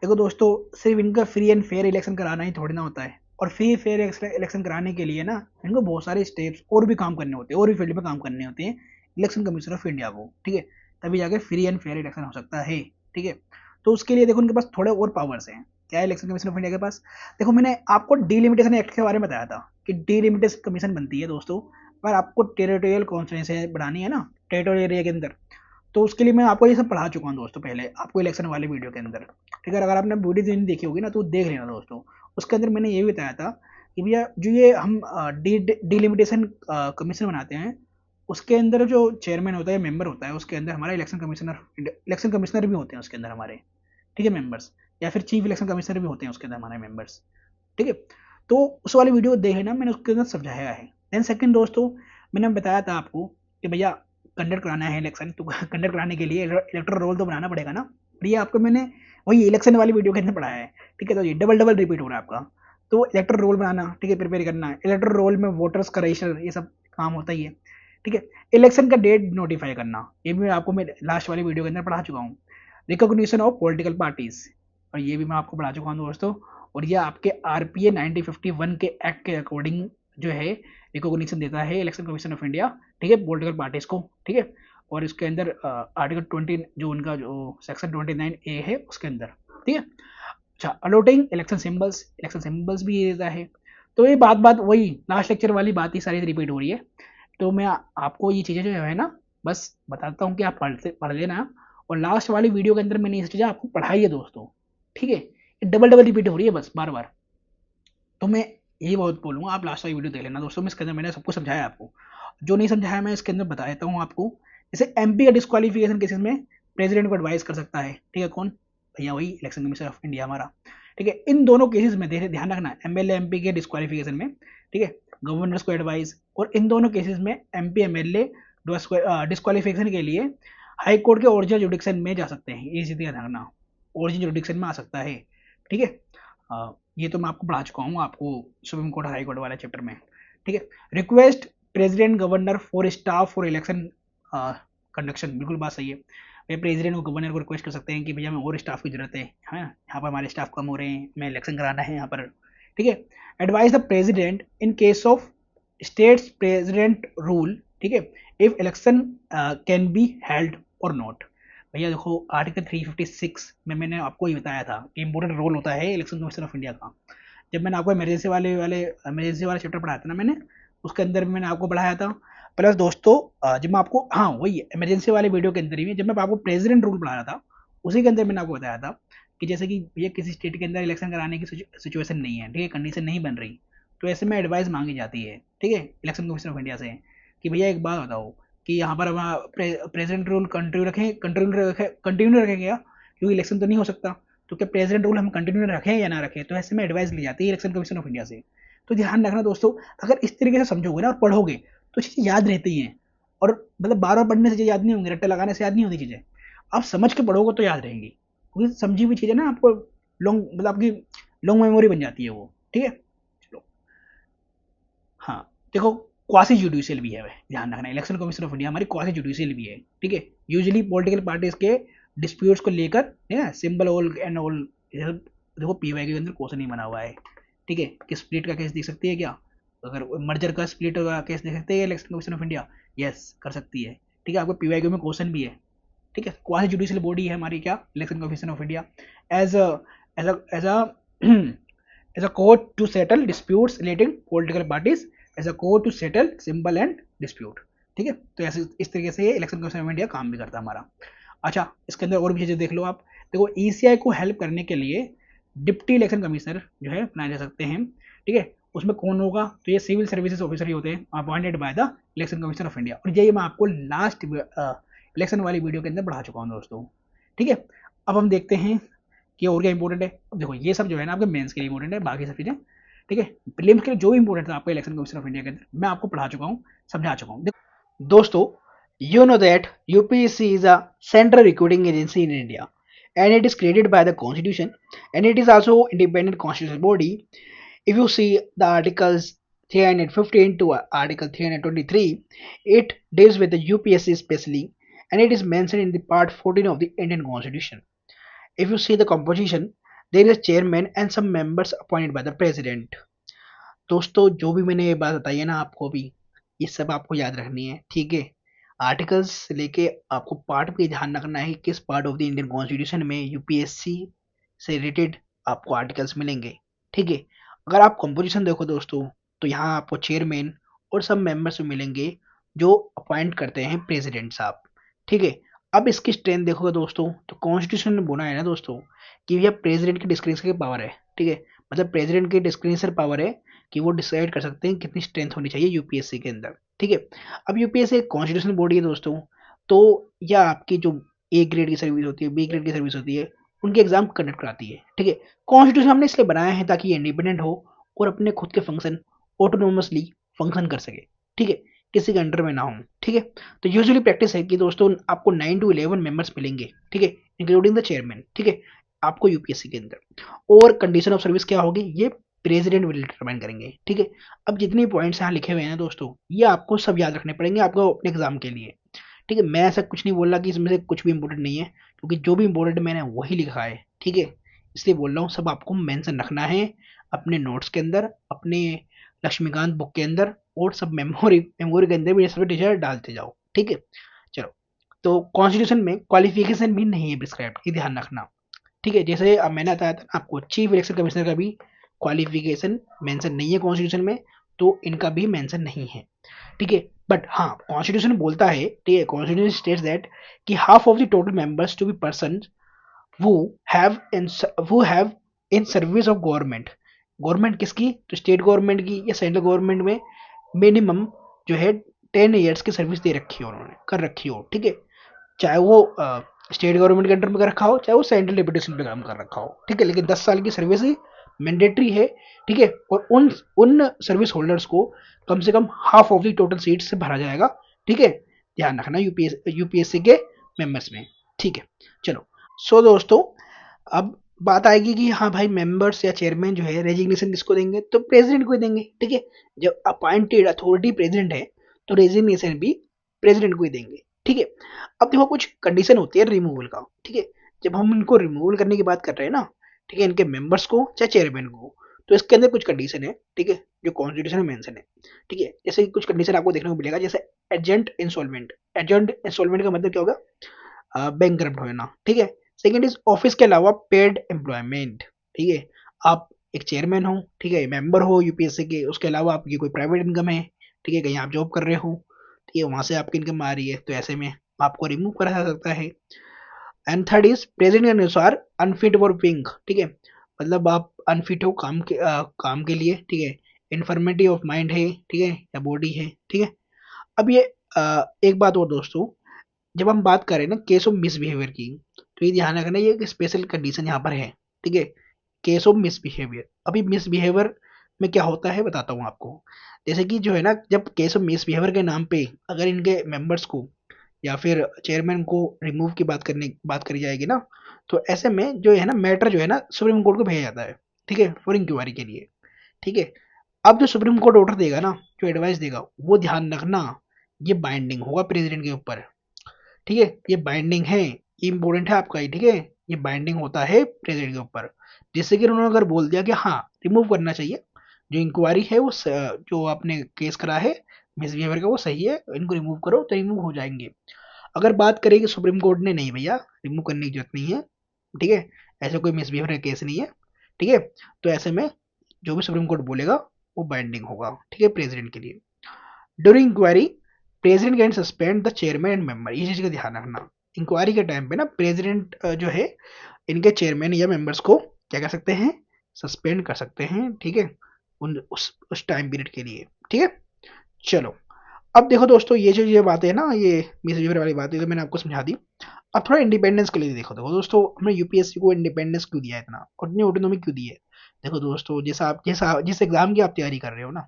देखो दोस्तों, सिर्फ इनका फ्री एंड फेयर इलेक्शन कराना ही थोड़ी ना होता है, और फ्री फेयर इलेक्शन कराने के लिए ना इनको बहुत सारे स्टेप्स और भी काम करने होते हैं, और भी फील्ड में काम करने होते हैं इलेक्शन कमीशन ऑफ इंडिया को। ठीक है, तभी जाके फ्री एंड फेयर इलेक्शन हो सकता है। ठीक है, तो उसके लिए देखो उनके पास थोड़े और पावर्स हैं। क्या है इलेक्शन कमीशन ऑफ इंडिया के पास, देखो मैंने आपको डीलिमिटेशन एक्ट के बारे में बताया था कि डीलिमिटेशन कमीशन बनती है दोस्तों, पर आपको टेरिटोरियल कॉन्स्टिट्यूंसी बढ़ानी है ना टेरिटोरियल एरिया के अंदर, तो उसके लिए मैं आपको ये सब पढ़ा चुका हूँ दोस्तों पहले आपको इलेक्शन वाले वीडियो के अंदर। ठीक है, अगर आपने वीडियो नहीं देखी होगी ना तो देख लेना दोस्तों, उसके अंदर मैंने ये भी बताया था कि भैया जो ये हम डिलिमिटेशन कमीशन बनाते हैं, उसके अंदर जो चेयरमैन होता है, मेंबर होता है, उसके अंदर हमारा इलेक्शन कमिश्नर भी होते हैं उसके अंदर हमारे। ठीक है, मेंबर्स, या फिर चीफ इलेक्शन कमिश्नर भी होते हैं उसके अंदर हमारे मेंबर्स। ठीक है, तो उस वाली वीडियो देख लेना, मैंने उसके अंदर समझाया है। देन सेकंड दोस्तों, मैंने बताया था आपको कि भैया कंडक्ट कराना है इलेक्शन, तो कंडक्ट कराने के लिए इलेक्टोरल रोल तो बनाना पड़ेगा ना। और ये आपको मैंने वही इलेक्शन वाली वीडियो के अंदर पढ़ाया है। ठीक है, तो ये डबल डबल रिपीट हो रहा है आपका। तो इलेक्टोरल रोल बनाना, ठीक है, प्रिपेयर करना है, इलेक्टोरल रोल में वोटर्स का रजिस्टर, ये सब काम होता ही है। ठीक है, इलेक्शन का डेट नोटिफाई करना, ये भी आपको मैं लास्ट वाली वीडियो के अंदर पढ़ा चुका हूँ। रिकॉग्निशन ऑफ पॉलिटिकल पार्टीज, और ये भी मैं आपको पढ़ा चुका हूँ दोस्तों। और ये आपके RPA 1951 के एक्ट के अकॉर्डिंग जो है रिकॉग्निशन देता है इलेक्शन कमीशन ऑफ इंडिया। ठीक है, पॉलिटिकल पार्टीज को। ठीक है, और इसके अंदर आर्टिकल 20 जो उनका जो सेक्शन 29A है उसके अंदर। ठीक है, अच्छा, अलॉटिंग इलेक्शन सिंबल्स भी ये देता है। तो ये बात वही लास्ट लेक्चर वाली बात ही सारी रिपीट हो रही है। तो मैं आपको ये चीज़ें जो है ना बस बताता हूँ कि आप पढ़ लेना, और लास्ट वाली वीडियो के अंदर मैंने ये चीज़ें आपको पढ़ाई है दोस्तों। ठीक है, डबल डबल रिपीट हो रही है बस बार बार। तो मैं यही बहुत बोलूँगा, आप लास्ट वाली वीडियो देख लेना दोस्तों, मैं इसके अंदर मैंने सबको समझाया आपको। जो नहीं समझाया मैं इसके अंदर बता देता हूँ आपको। जैसे MP का डिस्क्वालिफिकेशन केसेस में प्रेसिडेंट को एडवाइस कर सकता है। ठीक है, कौन, भैया वही इलेक्शन कमीशन ऑफ इंडिया हमारा। ठीक है, इन दोनों केसेस में ध्यान रखना, MLA MP के डिस्क्वालिफिकेशन में। ठीक है, गवर्नर्स को एडवाइस, और इन दोनों केसेस में एमपी एमएलए डिस्क्वालिफिकेशन के लिए हाई कोर्ट के ओरिजिनल जुडिक्शन में जा सकते हैं। ये सीधे ध्यान रखना, ओरिजिनल जुडिक्शन में आ सकता है। ठीक है, ये तो मैं आपको पढ़ा चुका हूँ आपको सुप्रीम कोर्ट हाई कोर्ट वाले चैप्टर में। ठीक है, request president governor for staff for election conduction, बिल्कुल बात सही है। भैया प्रेसिडेंट को गवर्नर को रिक्वेस्ट कर सकते हैं कि भैया हमें और स्टाफ की जरूरत है, हाँ यहाँ पर हमारे स्टाफ कम हो रहे हैं, हमें इलेक्शन कराना है यहाँ पर। ठीक है, advice the president in case of states president rule, ठीक है, if election can be held और नॉट। भैया देखो आर्टिकल 356 में मैंने आपको ये बताया था कि इंपॉर्टेंट रोल होता है इलेक्शन कमीशन ऑफ इंडिया का। जब मैंने आपको इमरजेंसी वाला चैप्टर पढ़ाया था ना मैंने, उसके अंदर भी मैंने आपको पढ़ाया था। प्लस दोस्तों जब मैं आपको, हाँ वही इमरजेंसी वाले वीडियो के अंदर ही जब मैं आपको प्रेसिडेंट रूल पढ़ा रहा था, उसी के अंदर मैंने आपको बताया था कि जैसे कि भैया किसी स्टेट के अंदर इलेक्शन कराने की सिचुएशन नहीं है, ठीक है, कंडीशन नहीं बन रही, तो ऐसे में एडवाइस मांगी जाती है, ठीक है, इलेक्शन कमीशन ऑफ इंडिया से कि भैया एक बात बताओ कि यहाँ पर हम प्रेसिडेंट रूल कंटिन्यू रखें क्या, क्योंकि इलेक्शन तो नहीं हो सकता, तो क्या प्रेसिडेंट रूल हम कंटिन्यू रखें या ना रखें। तो ऐसे में एडवाइस ली जाती है इलेक्शन कमीशन ऑफ इंडिया से। तो ध्यान रखना दोस्तों, अगर इस तरीके से समझोगे ना और पढ़ोगे तो चीज़ें याद रहती हैं, और मतलब बार बार पढ़ने से चीज़ें याद नहीं होंगी, रट्टे लगाने से याद नहीं होती चीज़ें, आप समझ के पढ़ोगे तो याद रहेंगी, क्योंकि समझी हुई चीज़ें ना आपको लॉन्ग, मतलब आपकी लॉन्ग मेमोरी बन जाती है वो। ठीक है, चलो, हाँ देखो क्वासी जुडिशियल भी है, ध्यान रखना इलेक्शन कमीशन ऑफ इंडिया हमारी क्वासी जुडिशियल भी है। ठीक है, यूजुअली पॉलिटिकल पार्टीज के डिस्प्यूट्स को लेकर, ठीक है, सिंबल ऑल एंड ऑल, देखो पीवाई के अंदर क्वेश्चन नहीं बना हुआ है। ठीक है, कि स्प्लिट का केस देख सकती है क्या, अगर मर्जर का स्प्लिट का केस देख सकते हैं election commission of India, yes कर सकती है। ठीक है, आपको पीवाई में क्वेश्चन भी है। ठीक है, क्वासी जुडिशियल बॉडी है हमारी क्या, election commission of India, as as a as a court to settle disputes relating political parties, as a court to settle symbol and dispute। ठीक है, तो ऐसे इस तरीके से ये इलेक्शन कमीशन ऑफ इंडिया काम भी करता है हमारा। अच्छा, इसके अंदर और भी चीज़ें देख लो आप, देखो ईसीआई को हेल्प करने के लिए डिप्टी इलेक्शन कमिश्नर जो है बनाए जा सकते हैं। ठीक है, उसमें कौन होगा, तो ये सिविल सर्विसेज ऑफिसर ही होते हैं appointed by the election commission of India, और ये मैं आपको लास्ट इलेक्शन वाली वीडियो के अंदर बढ़ा चुका हूँ दोस्तों। ठीक है, अब हम देखते हैं कि और क्या इंपॉर्टेंट है। अब देखो ये सब जो है ना आपके मेंस के लिए इंपॉर्टेंट है, बाकी सब चीज़ें ठीक है, प्रीलिम्स के लिए जो भी इंपॉर्टेंट था आपका इलेक्शन कमीशन ऑफ इंडिया के अंदर मैं आपको पढ़ा चुका हूँ, समझा चुका हूँ। दोस्तों you know that UPSC is a central recruiting agency in India, and it is created by the constitution, and it is also independent constitutional body. If you see the articles 315 to article 323, it deals with the UPSC especially, and it is mentioned in the part 14 of the Indian constitution. If you see the composition, there is a chairman and some members appointed by the president. दोस्तों जो भी मैंने ये बात बताई है ना आपको अभी, ये सब आपको याद रखनी है। ठीक है, आर्टिकल्स से लेके आपको पार्ट पे ध्यान रखना है, किस part of the Indian constitution में यूपीएससी से रिलेटेड आपको आर्टिकल्स मिलेंगे। ठीक है, अगर आप कंपोजिशन देखो दोस्तों, तो यहाँ आपको चेयरमैन और सब मेंबर्स मिलेंगे जो अपॉइंट करते हैं प्रेसिडेंट साहब। ठीक है, अब इसकी स्ट्रेंथ देखोगे दोस्तों, तो कॉन्स्टिट्यूशन ने बोला है ना दोस्तों कि यह प्रेसिडेंट की डिस्क्रिप्शन की पावर है। ठीक है, मतलब प्रेसिडेंट की डिस्क्रिप्शन पावर है कि वो डिसाइड कर सकते हैं कितनी स्ट्रेंथ होनी चाहिए यूपीएससी के अंदर। ठीक है, अब यूपीएससी एक कॉन्स्टिट्यूशनल बॉडी है दोस्तों, तो यह आपकी जो ए ग्रेड की सर्विस होती है, बी ग्रेड की सर्विस होती है, उनके एग्जाम कंडक्ट कराती है। ठीक है, कॉन्स्टिट्यूशन हमने इसलिए बनाया है ताकि ये इंडिपेंडेंट हो और अपने खुद के फंक्शन ऑटोनोमसली फंक्शन कर सके। ठीक है, किसी के अंडर में ना हो। ठीक है, तो यूजुअली प्रैक्टिस है कि दोस्तों आपको 9 to 11 मेंबर्स मिलेंगे। ठीक है, इंक्लूडिंग द चेयरमैन। ठीक है, आपको यूपीएससी के अंदर, और कंडीशन ऑफ सर्विस क्या होगी ये प्रेसिडेंट विल डिटरमाइन करेंगे। ठीक है, अब जितने पॉइंट्स यहाँ लिखे हुए हैं दोस्तों, ये आपको सब याद रखने पड़ेंगे आपको अपने एग्जाम के लिए। ठीक है, मैं ऐसा कुछ नहीं बोल रहा कि इसमें से कुछ भी इंपॉर्टेंट नहीं है, क्योंकि जो भी इंपॉर्टेंट मैंने वही लिखा है। ठीक है, इसलिए बोल रहा हूँ सब आपको मेंशन रखना है अपने नोट्स के अंदर, अपने लक्ष्मीकांत बुक के अंदर, और सब मेमोरी मेमोरी के अंदर भी सब टीचर डालते जाओ। ठीक है, चलो, तो कॉन्स्टिट्यूशन में क्वालिफिकेशन भी नहीं है प्रिस्क्राइब्ड, ये ध्यान रखना। ठीक है, जैसे अब मैंने बताया था ना आपको, चीफ इलेक्शन कमिश्नर का भी क्वालिफिकेशन मेंशन नहीं है कॉन्स्टिट्यूशन में, तो इनका भी मेंशन नहीं है। ठीक है, बट हाँ कॉन्स्टिट्यूशन बोलता है, ठीक है, कॉन्स्टिट्यूशन स्टेट्स दैट कि half of the total members to be person who have in service of government. Government किसकी, तो स्टेट गवर्नमेंट की या सेंट्रल गवर्नमेंट में मिनिमम जो है 10 ईयर्स की सर्विस दे रखी हो, उन्होंने कर रखी हो। ठीक है, चाहे वो स्टेट गवर्नमेंट के अंडर में कर रखा हो, चाहे वो सेंट्रल डिप्यूटेशन पे काम कर रखा हो। ठीक है, लेकिन 10 साल की सर्विस ही मैंडेटरी है, ठीक है, और उन उन सर्विस होल्डर्स को कम से कम half of the total seat से भरा जाएगा, ठीक है, ध्यान रखना यूपीएससी के मेंबर्स में, ठीक है। चलो, सो दोस्तों, अब बात आएगी कि हाँ भाई मेंबर्स या चेयरमैन जो है रेजिग्नेशन किसको देंगे, तो प्रेसिडेंट को ही देंगे, ठीक है। जब अपॉइंटेड अथॉरिटी प्रेसिडेंट है तो रेजिग्नेशन भी प्रेसिडेंट को ही देंगे, ठीक है। अब देखो कुछ कंडीशन होती है रिमूवल का, ठीक है। जब हम इनको रिमूवल करने की बात कर रहे हैं ना, ठीक है, इनके मेंबर्स को चाहे चेयरमैन को, तो इसके अंदर कुछ कंडीशन है, ठीक है, जो कॉन्स्टिट्यूशन में मेंशन है, ठीक है। जैसे कि कुछ कंडीशन आपको देखने को मिलेगा, जैसे एजेंट इंस्टॉलमेंट का मतलब क्या होगा, बैंक करप्ट होना, ठीक है। सेकंड इज ऑफिस के अलावा पेड एम्प्लॉयमेंट, ठीक है। आप एक चेयरमैन हो, ठीक है, मेंबर हो यूपीएससी के, उसके अलावा आपकी कोई प्राइवेट इनकम है, ठीक है, कहीं आप जॉब कर रहे हो, ठीक है, वहां से आपकी इनकम आ रही है, तो ऐसे में आपको रिमूव करा जा सकता है। एंड थर्ड इज प्रेजेंट के अनुसार अनफिट फॉर विंग, ठीक है, मतलब आप अनफिट हो काम के लिए, ठीक है, इन्फॉर्मेटिव ऑफ माइंड है, ठीक है, या बॉडी है, ठीक है। अब ये एक बात और दोस्तों, जब हम बात करें ना केस ऑफ मिसबिहेवियर की, तो ये ध्यान रखना, ये एक स्पेशल कंडीशन यहाँ पर है, ठीक है, केस ऑफ मिसबिहेवियर। अभी मिसबिहेवियर में क्या होता है बताता हूँ आपको। जैसे कि जो है ना, जब केस ऑफ मिसबिहेवियर के नाम पे अगर इनके मेंबर्स को या फिर चेयरमैन को रिमूव की बात करी जाएगी ना, तो ऐसे में जो है ना मैटर जो है ना सुप्रीम कोर्ट को भेजा जाता है, ठीक है, फॉर इंक्वायरी के लिए, ठीक है। अब जो सुप्रीम कोर्ट ऑर्डर देगा ना, जो एडवाइस देगा, वो ध्यान रखना, ये बाइंडिंग होगा प्रेसिडेंट के ऊपर, ठीक है, ये बाइंडिंग है, ये इंपॉर्टेंट है आपका, ये ठीक है, ये बाइंडिंग होता है प्रेसिडेंट के ऊपर। जिससे कि उन्होंने अगर बोल दिया कि हाँ रिमूव करना चाहिए, जो इंक्वायरी है वो जो आपने केस करा है मिसबिहेवियर का वो सही है, इनको रिमूव करो, तो रिमूव हो जाएंगे। अगर बात करें कि सुप्रीम कोर्ट ने नहीं भैया रिमूव करने की जरूरत नहीं है, ठीक है, ऐसा कोई मिसबिहेवियर का केस नहीं है, ठीक है, तो ऐसे में जो भी सुप्रीम कोर्ट बोलेगा वो बाइंडिंग होगा, ठीक है, प्रेसिडेंट के लिए। During inquiry president can suspend the chairman and member, ये चीज का ध्यान रखना। इंक्वायरी के टाइम पे ना प्रेसिडेंट जो है इनके चेयरमैन या मेंबर्स को क्या कर सकते हैं, सस्पेंड कर सकते हैं, ठीक है, उस टाइम पीरियड के लिए, ठीक है। चलो, अब देखो दोस्तों, ये जो ये बातें है ना, ये मिसबिहेवियर वाली बातें तो मैंने आपको समझा दी। अब थोड़ा इंडिपेंडेंस के लिए देखो, देखो दोस्तों, हमने यूपीएससी को इंडिपेंडेंस क्यों दिया है इतना, और इतनी ऑटोनॉमी क्यों दी है। देखो दोस्तों, जैसा जिस एग्जाम की आप तैयारी कर रहे हो ना,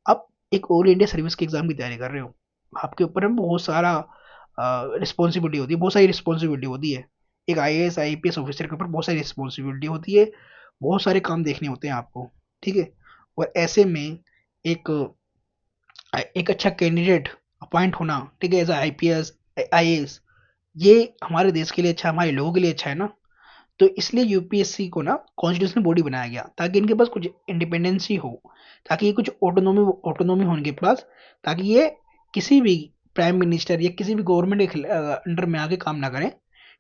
आप एक ऑल इंडिया सर्विस के एग्जाम की तैयारी कर रहे हो, आपके ऊपर में बहुत सारा रिस्पॉन्सिबिलिटी होती है, बहुत सारी रिस्पॉन्सिबिलिटी होती है। एक आईएएस आईपीएस ऑफिसर के ऊपर बहुत सारी रिस्पॉन्सिबिलिटी होती है, बहुत सारे काम देखने होते हैं आपको, ठीक है। और ऐसे में एक एक अच्छा कैंडिडेट अपॉइंट होना, ठीक है, एज आईपीएस आईएएस, ये हमारे देश के लिए अच्छा, हमारे लोगों के लिए अच्छा है ना। तो इसलिए यूपीएससी को ना कॉन्स्टिट्यूशनल बॉडी बनाया गया, ताकि इनके पास कुछ इंडिपेंडेंसी हो, ताकि ये कुछ ऑटोनॉमी ऑटोनॉमी हो इनके पास, ताकि ये किसी भी प्राइम मिनिस्टर या किसी भी गवर्नमेंट के अंडर में आके काम ना करें,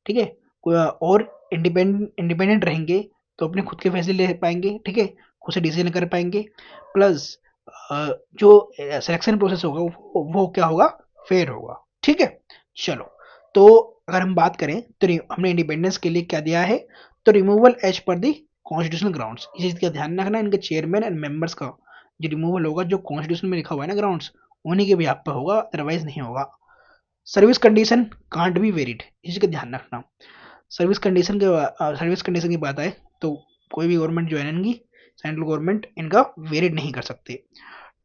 ठीक है। और इंडिपेंडेंट रहेंगे तो अपने खुद के फैसले ले पाएंगे, ठीक है, खुद से डिसीजन कर पाएंगे। प्लस जो सिलेक्शन प्रोसेस होगा वो क्या होगा, फेयर होगा, ठीक है। चलो, तो अगर हम बात करें तो हमने इंडिपेंडेंस के लिए क्या दिया है, तो रिमूवल एज पर दी कॉन्स्टिट्यूशनल ग्राउंड्स, इस चीज का ध्यान रखना, इनके चेयरमैन एंड मेंबर्स का जो रिमूवल होगा, जो कॉन्स्टिट्यूशन में लिखा हुआ है ना ग्राउंड्स, उन्हीं के भी आप पे होगा, अदरवाइज नहीं होगा। Service condition can't be varied, इस चीज का ध्यान रखना। सर्विस कंडीशन की बात आए तो कोई भी गवर्नमेंट जो है इनकी सेंट्रल गवर्नमेंट इनका वेरिड नहीं कर सकते।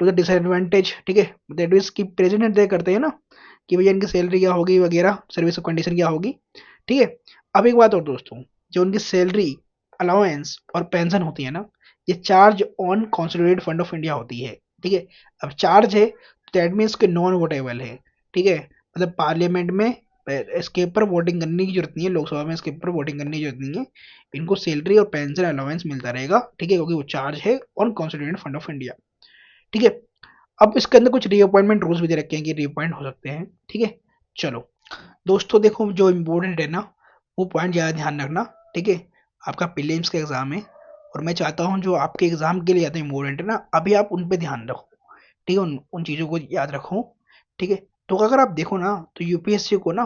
टू द डिसएडवांटेज, ठीक है, दैट मीन्स कि प्रेसिडेंट तय करते हैं ना कि भैया इनकी सैलरी क्या होगी वगैरह, सर्विस कंडीशन क्या होगी, ठीक है। अब एक बात और दोस्तों, जो उनकी सैलरी अलाउंस और पेंशन होती है ना, ये charge on consolidated fund of India होती है, ठीक है। अब चार्ज है, दैट मीन्स कि नॉन वोटेबल है, ठीक है, मतलब पार्लियामेंट में इसके ऊपर वोटिंग करने की जरूरत नहीं है, लोकसभा में इसके ऊपर वोटिंग करने की जरूरत नहीं है। इनको सैलरी और पेंशन अलाउंस मिलता रहेगा, ठीक है, क्योंकि वो चार्ज है on consolidated fund of India, ठीक है। अब इसके अंदर कुछ रीअपॉइंटमेंट रूल्स भी दे रखे हैं कि रीअपॉइंट हो सकते हैं, ठीक है। चलो दोस्तों, देखो जो इम्पोर्टेंट है ना, वो पॉइंट ज़्यादा ध्यान रखना, ठीक है। आपका प्रीलिम्स का एग्जाम है, और मैं चाहता हूँ जो आपके एग्जाम के लिए ज़्यादा इम्पोर्टेंट है ना, अभी आप उन पे ध्यान रखो, ठीक है, उन चीज़ों को याद रखो, ठीक है। तो अगर आप देखो ना, तो यूपीएससी को ना,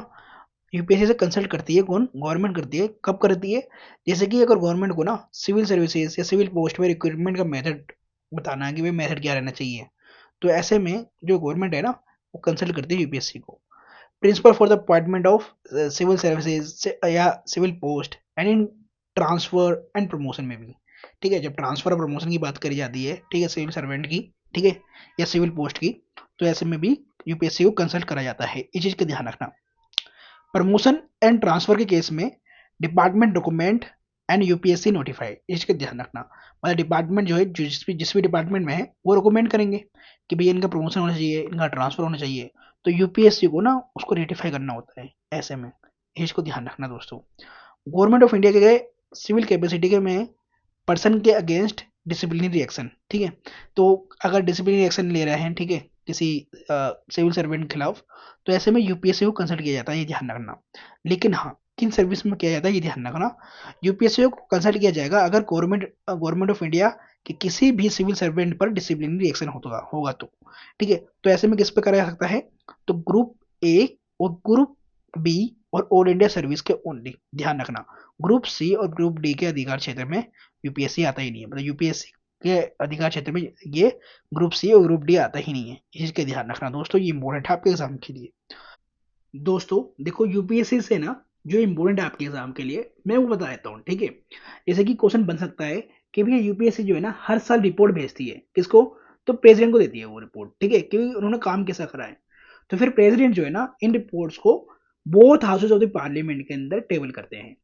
यूपीएससी से कंसल्ट करती है कौन, गवर्नमेंट करती है, कब करती है, जैसे कि अगर गवर्नमेंट को ना सिविल सर्विसेज या सिविल पोस्ट में रिक्रूटमेंट का मेथड बताना है कि भाई मेथड क्या रहना चाहिए, तो ऐसे में जो गवर्नमेंट है ना, वो कंसल्ट करती है यूपीएससी को। Principle for the appointment of civil services या civil post and in transfer and promotion में भी, ठीक है, जब ट्रांसफर और प्रमोशन की बात करी जाती है, ठीक है, सिविल सर्वेंट की, ठीक है, या सिविल पोस्ट की, तो ऐसे में भी यूपीएससी को कंसल्ट करा जाता है। इस चीज का ध्यान रखना। प्रमोशन एंड ट्रांसफर के केस में department document and UPSC notified, इसका ध्यान रखना। मतलब डिपार्टमेंट जो है, जिस भी डिपार्टमेंट में है, वो रिकमेंड करेंगे कि भैया इनका प्रमोशन होना चाहिए, इनका ट्रांसफर होना चाहिए, तो यूपीएससी को ना उसको रेटिफाई करना होता है ऐसे में। इसको ध्यान रखना दोस्तों। गवर्नमेंट ऑफ इंडिया के गए सिविल कैपेसिटी के में पर्सन के अगेंस्ट डिसिप्लिनरी एक्शन, ठीक है, तो अगर डिसिप्लिनरी एक्शन ले रहे हैं, ठीक है, किसी सिविल सर्वेंट के खिलाफ, तो ऐसे में यूपीएससी को कंसल्ट किया जाता है, ये ध्यान रखना। लेकिन हाँ, किन सर्विस में किया जाता है ये ध्यान रखना। यूपीएससी को कंसल्ट किया जाएगा अगर गवर्नमेंट ऑफ इंडिया के किसी भी सिविल सर्वेंट पर डिसिप्लिनरी एक्शन होगा तो, ठीक है, तो ऐसे में किस पे करा जा सकता है, तो ग्रुप ए और ग्रुप बी और ऑल इंडिया सर्विस के ओनली, ध्यान रखना। ग्रुप सी और ग्रुप डी के अधिकार क्षेत्र में यूपीएससी आता ही नहीं है, मतलब यूपीएससी के अधिकार क्षेत्र में ये ग्रुप सी और ग्रुप डी आता ही नहीं है। इस चीज का ध्यान रखना दोस्तों, ये इंपॉर्टेंट है आपके एग्जाम के लिए। दोस्तों देखो, यूपीएससी से ना जो इम्पोर्टेंट है आपके एग्जाम के लिए, मैं वो बता देता हूँ, ठीक है। जैसे कि क्वेश्चन बन सकता है कि भैया यूपीएससी जो है ना हर साल रिपोर्ट भेजती है, किसको, तो प्रेसिडेंट को देती है वो रिपोर्ट, ठीक है, क्योंकि उन्होंने काम कैसा करा है। तो फिर प्रेसिडेंट जो है ना इन रिपोर्ट्स को both houses of the parliament के अंदर टेबल करते हैं।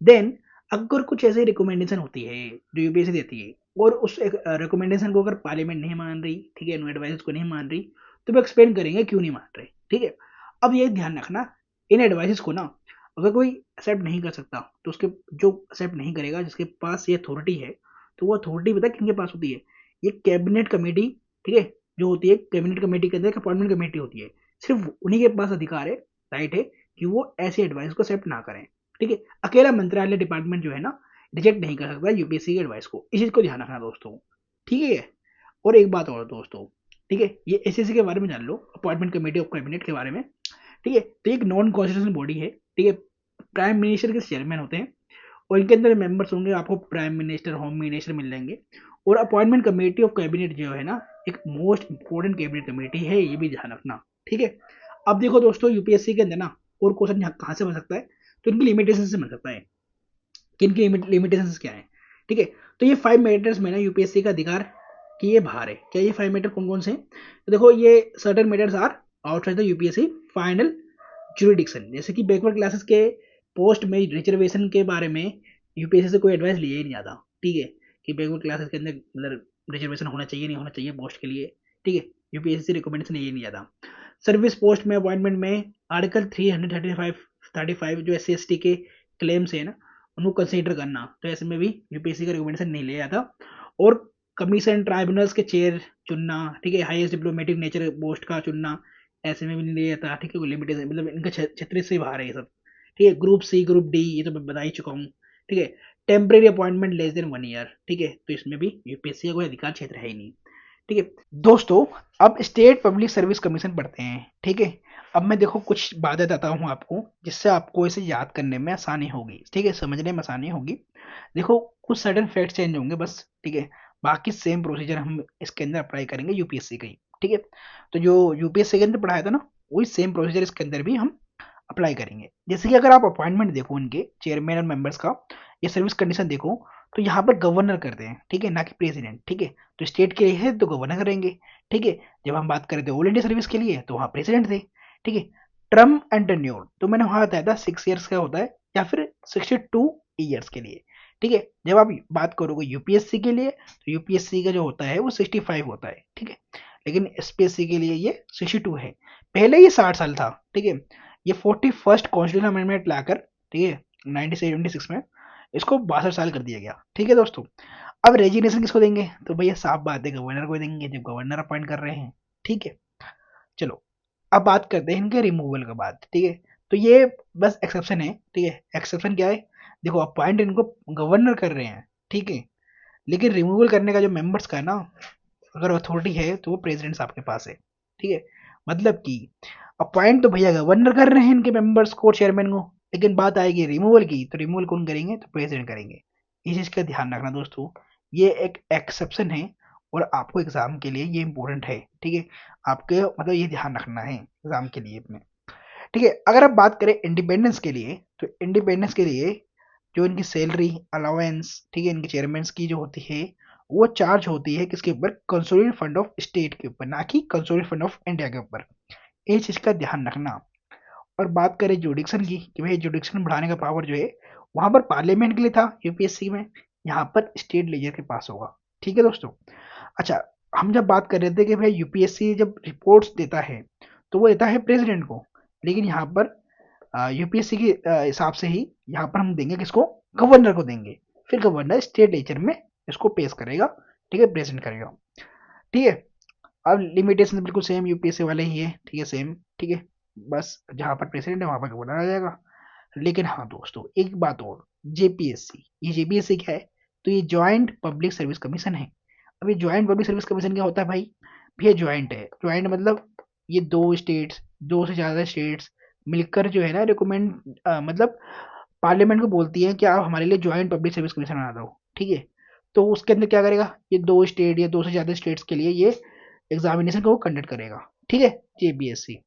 देन अगर कुछ ऐसी रिकमेंडेशन होती है जो यूपीएससी देती है, और उस रिकमेंडेशन को अगर पार्लियामेंट नहीं मान रही, ठीक है, नो एडवाइस को नहीं मान रही, तो वो एक्सप्लेन करेंगे क्यों नहीं मान रहे, ठीक है। अब ये ध्यान रखना, इन एडवाइसेस को ना अगर कोई एक्सेप्ट नहीं कर सकता, तो उसके जो एक्सेप्ट नहीं करेगा, जिसके पास ये अथॉरिटी है, तो वो अथॉरिटी पता है किनके पास होती है, ये कैबिनेट कमेटी, ठीक है, जो होती है कैबिनेट कमेटी के अंदर एक अपॉइंटमेंट कमेटी होती है, सिर्फ उन्हीं के पास अधिकार है, राइट है, कि वो ऐसी एडवाइस को एक्सेप्ट ना करें, ठीक है। अकेला मंत्रालय डिपार्टमेंट जो है ना रिजेक्ट नहीं कर सकता यूपीएससी की एडवाइस को, इस चीज को ध्यान रखना दोस्तों, ठीक है। और एक बात और दोस्तों, ठीक है, ये एसएससी के बारे में जान लो, अपॉइंटमेंट कमेटी ऑफ कैबिनेट के बारे में, ठीक है, तो एक नॉन कॉन्स्टिट्यूशनल बॉडी है, ठीक है। प्राइम मिनिस्टर के चेयरमैन होते हैं, और इनके अंदर मेंबर्स होंगे, आपको प्राइम मिनिस्टर, होम मिनिस्टर मिल जाएंगे। और अपॉइंटमेंट कमेटी ऑफ कैबिनेट जो है ना एक मोस्ट इंपॉर्टेंट कैबिनेट कमेटी है, ये भी ध्यान रखना, ठीक है। अब देखो दोस्तों, यूपीएससी के अंदर ना और क्वेश्चन कहाँ से बन सकता है, तो इनकी लिमिटेशन से बन सकता है। किन की लिमिटेशन क्या है, ठीक है। तो ये 5 मैटर्स में ना यूपीएससी का अधिकार कि ये बाहर है, क्या ये 5 मैटर कौन कौन से हैं, तो देखो ये certain matters are outside the UPSC final jurisdiction, जैसे कि बैकवर्ड क्लासेस के पोस्ट में रिजर्वेशन के बारे में यूपीएससी से कोई एडवाइस लिया ही नहीं जाता, ठीक है, कि बैकवर्ड क्लासेस के अंदर मतलब रिजर्वेशन होना चाहिए नहीं होना चाहिए पोस्ट के लिए, ठीक है, यूपीएससी से रिकमेंडेशन ये नहीं जाता। सर्विस पोस्ट में अपॉइंटमेंट में आर्टिकल 335 जो SC ST के क्लेम्स है ना उनको कंसीडर करना, तो ऐसे में भी यूपीएससी का रिकमेंडेशन नहीं लिया जाता। और कमीशन ट्राइब्यूनल्स के चेयर चुनना, ठीक है, हाईएस्ट डिप्लोमेटिक नेचर पोस्ट का चुनना, ऐसे में भी नहीं लिया जाता, ठीक है, कोई लिमिटेशन, मतलब इनका क्षेत्र से बाहर है ये सब, ठीक है। ग्रुप सी ग्रुप डी ये तो मैं बता ही चुका हूँ, ठीक है। Temporary appointment less than 1 year, ठीक है, तो इसमें भी यूपीएससी का कोई अधिकार क्षेत्र है ही नहीं, ठीक है। दोस्तों अब स्टेट पब्लिक सर्विस कमीशन पढ़ते हैं, ठीक है। अब मैं देखो कुछ बातें बताता हूँ आपको, जिससे आपको इसे याद करने में आसानी होगी, ठीक है, समझने में आसानी होगी। देखो कुछ सडन फैक्ट चेंज होंगे बस, ठीक है, बाकी सेम प्रोसीजर हम इसके अंदर अप्लाई करेंगे यूपीएससी का ही, ठीक है। तो जो यूपीएससी के अंदर पढ़ाया था ना वही सेम प्रोसीजर इसके अंदर भी हम अप्लाई करेंगे। जैसे कि अगर आप अपॉइंटमेंट देखो उनके चेयरमैन और मेंबर्स का, ये सर्विस कंडीशन देखो, तो यहाँ पर गवर्नर करते हैं, ठीक है, ना कि प्रेसिडेंट, ठीक है। तो स्टेट के लिए है तो गवर्नर करेंगे, ठीक है। जब हम बात करें थे ऑल इंडिया सर्विस के लिए तो वहाँ प्रेसिडेंट थे, ठीक है। टर्म एंड टेन्योर तो मैंने वहाँ बताया था 6 ईयर्स का होता है या फिर 62 ईयर्स के लिए, ठीक है। जब आप बात करोगे यूपीएससी के लिए तो यूपीएससी का जो होता है वो 65 होता है, ठीक है। लेकिन एसपीएससी के लिए ये 62 है। पहले ये 60 साल था, ठीक है। ये 41st कॉन्स्टिट्यूशन अमेंडमेंट लाकर, ठीक है, 1976 में इसको 62 साल कर दिया गया, ठीक है दोस्तों। अब रेजिग्नेशन किसको देंगे, तो भैया साफ बात है गवर्नर को देंगे, जब गवर्नर अपॉइंट कर रहे हैं, ठीक है। चलो अब बात करते हैं इनके रिमूवल के बाद, ठीक है। तो ये बस एक्सेप्शन है, ठीक है। एक्सेप्शन क्या है, देखो अपॉइंट इनको गवर्नर कर रहे हैं, ठीक है, लेकिन रिमूवल करने का जो मेंबर्स का है ना, अगर अथॉरिटी है तो वो प्रेसिडेंट साहब के पास है, ठीक है। मतलब कि अपॉइंट तो भैया गवर्नर कर रहे हैं इनके मेंबर्स को, चेयरमैन को, लेकिन बात आएगी रिमूवल की तो रिमूवल कौन करेंगे, तो प्रेसिडेंट करेंगे। इस चीज का ध्यान रखना दोस्तों, ये एक एक्सेप्शन है और आपको एग्जाम के लिए ये इंपॉर्टेंट है, ठीक है। आपके मतलब ये ध्यान रखना है एग्जाम के लिए अपने, ठीक है। अगर आप बात करें इंडिपेंडेंस के लिए, तो इंडिपेंडेंस के लिए जो इनकी सैलरी अलाउंस, ठीक है, इनके चेयरमैन की जो होती है वो चार्ज होती है किसके ऊपर, कंसोलिडेटेड फंड ऑफ स्टेट के ऊपर, ना कि कंसोलिडेटेड फंड ऑफ इंडिया के ऊपर। ये चीज का ध्यान रखना। और बात करें जुडिक्शन की कि भाई जुडिक्शन बढ़ाने का पावर जो है वहां पर पार्लियामेंट के लिए था यूपीएससी में, यहाँ पर स्टेट लेजर के पास होगा। ठीक है दोस्तों। अच्छा, हम जब बात कर रहे थे कि भाई यूपीएससी जब रिपोर्ट्स देता है तो वो देता है प्रेसिडेंट को, लेकिन यहाँ पर यूपीएससी के हिसाब से ही यहाँ पर हम देंगे किसको, गवर्नर को देंगे। फिर गवर्नर स्टेट लेजर में इसको पेश करेगा, ठीक है, प्रेजेंट करेगा। ठीक है। अब लिमिटेशन बिल्कुल सेम यूपीएससी वाले ही है, ठीक है, सेम, ठीक है। बस जहाँ पर प्रेसिडेंट है वहां पर गवर्नर आ जाएगा। लेकिन हाँ दोस्तों, एक बात और, जेपीएससी, ये जेपीएससी क्या है, तो ये ज्वाइंट पब्लिक सर्विस कमीशन है। अब ये ज्वाइंट पब्लिक सर्विस कमीशन क्या होता है भाई, भैया ज्वाइंट है, ज्वाइंट मतलब ये दो स्टेट्स, दो से ज्यादा स्टेट्स मिलकर जो है ना रिकमेंड, मतलब पार्लियामेंट को बोलती है कि आप हमारे लिए ज्वाइंट पब्लिक सर्विस कमीशन बना दो। ठीक है। तो उसके अंदर क्या करेगा, ये दो स्टेट या दो से ज्यादा स्टेट्स के लिए ये एग्जामिनेशन को कंडक्ट करेगा। ठीक है, जेपीएससी।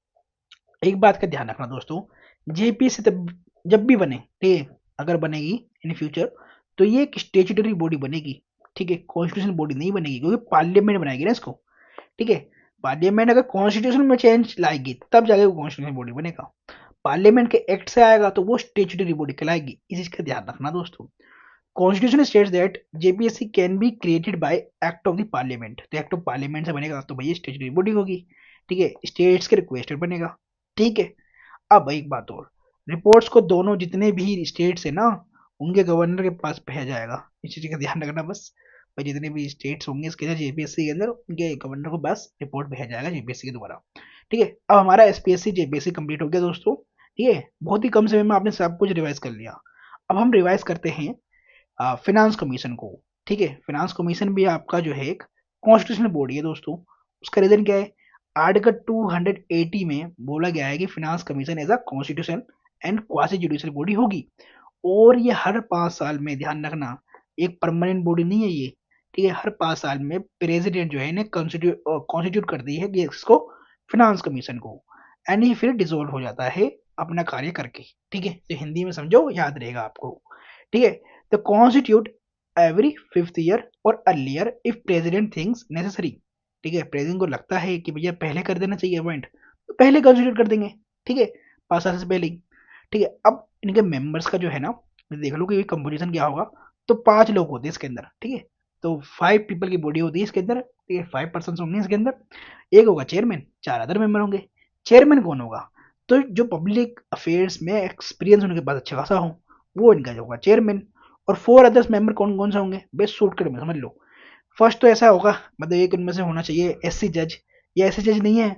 एक बात का ध्यान रखना दोस्तों, जेपीएससी तब जब भी बने, ठीक है, अगर बनेगी इन फ्यूचर, तो ये एक स्टेचुटरी बॉडी बनेगी। ठीक है, कॉन्स्टिट्यूशन बॉडी नहीं बनेगी, क्योंकि पार्लियामेंट बनाएगी ना इसको। ठीक है। पार्लियामेंट अगर कॉन्स्टिट्यूशन में चेंज लाएगी तब जाके वो कॉन्स्टिट्यूशन बॉडी बनेगा। पार्लियामेंट के एक्ट से आएगा तो वो स्टेचुटरी बॉडी कहलाएगी। इस चीज का ध्यान रखना दोस्तों। Constitution states that JPSC can be created by act of the parliament, तो एक्ट ऑफ पार्लियामेंट से बनेगा तो भैया स्टेचुटरी बॉडी होगी। ठीक है, स्टेट्स के रिक्वेस्टेड बनेगा। ठीक है। अब एक बात और, रिपोर्ट्स को दोनों जितने भी स्टेट्स है ना उनके गवर्नर के पास भेजा जाएगा। इस चीज का ध्यान रखना बस। भाई जितने भी स्टेट्स होंगे इसके अंदर जेपीएससी के अंदर, उनके गवर्नर को बस रिपोर्ट भेजा जाएगा जेपीएससी के द्वारा। ठीक है। अब हमारा एसपीएससी जेपीएससी कंप्लीट हो गया दोस्तों। ठीक है, बहुत ही कम समय में आपने सब कुछ रिवाइज कर लिया। अब हम रिवाइज करते हैं फिनांस कमीशन को। ठीक है, फिनांस कमीशन भी आपका जो है एक कॉन्स्टिट्यूशनल बॉडी है दोस्तों। उसका रीजन क्या है, आर्टिकल 280 में बोला गया है कि finance commission as a constitution and quasi judicial body होगी। और ये हर 5 साल में, ध्यान रखना, एक परमानेंट बॉडी नहीं है ये। ठीक है, हर 5 साल में प्रेसिडेंट जो है इन्हें कॉन्स्टिट्यूट करती है कि इसको फिनांस कमीशन को, एंड ये फिर डिसॉल्व हो जाता है अपना कार्य करके। ठीक है, तो हिंदी में समझो, याद रहेगा आपको। ठीक है, the constitute every 5th year और earlier if president things necessary. ठीक है, प्रेसिडेंट को लगता है कि भैया पहले कर देना चाहिए अपॉइंट, तो पहले कॉन्स्टिट्यूट कर देंगे। ठीक है, 5 साल से पहले ही। ठीक है, अब इनके मेंबर्स का जो है ना, देख लो कि कंपोजिशन क्या होगा। तो 5 लोग होते हैं इसके अंदर। ठीक है, तो 5 पीपल की बॉडी होती है इसके अंदर। ठीक है, 5 पर्सन होंगे इसके अंदर। एक होगा चेयरमैन, 4 अदर मेंबर होंगे। चेयरमैन कौन होगा, तो जो पब्लिक अफेयर्स में एक्सपीरियंस उनके पास अच्छा खासा हो, वो इनका जो होगा चेयरमैन। और 4 अदर्स मेंबर कौन कौन से होंगे, बेस्ट शॉर्टकट में समझ लो। फर्स्ट तो ऐसा होगा, मतलब एक उनमें से होना चाहिए एससी जज, या ऐसे जज नहीं है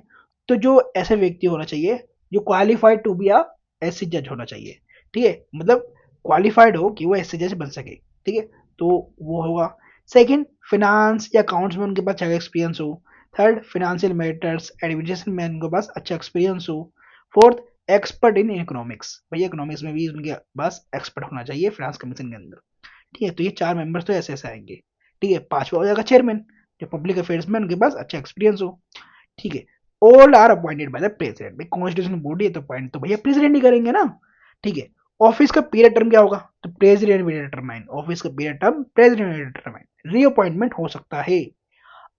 तो जो ऐसे व्यक्ति होना चाहिए जो qualified to be a SC जज होना चाहिए। ठीक है, मतलब क्वालिफाइड हो कि वो एससी जज बन सके। ठीक है, तो वो होगा। सेकंड, फिनांस या अकाउंट्स में उनके पास अच्छा एक्सपीरियंस हो। थर्ड, फाइनेंशियल मैटर्स एडमिनिस्ट्रेशन में उनके पास अच्छा एक्सपीरियंस हो। फोर्थ, एक्सपर्ट इन इकोनॉमिक्स, भैया इकोनॉमिक्स में भी उनके पास एक्सपर्ट होना चाहिए फिनांस कमीशन के अंदर। ठीक है, तो ये 4 मेंबर्स तो ऐसे ऐसे आएंगे। ठीक है, पांचवा हो जाएगा चेयरमैन, जो पब्लिक अफेयर्स में उनके पास अच्छा एक्सपीरियंस हो। ठीक है, all are appointed by the president, भाई कॉन्स्टिट्यूशन बॉडी है तो अपॉइंट तो भैया प्रेसिडेंट ही करेंगे ना। ठीक है, ऑफिस का पीरियड टर्म क्या होगा, तो प्रेसिडेंट विल डिटरमाइन, ऑफिस का period term president will determine, reappointment हो सकता है।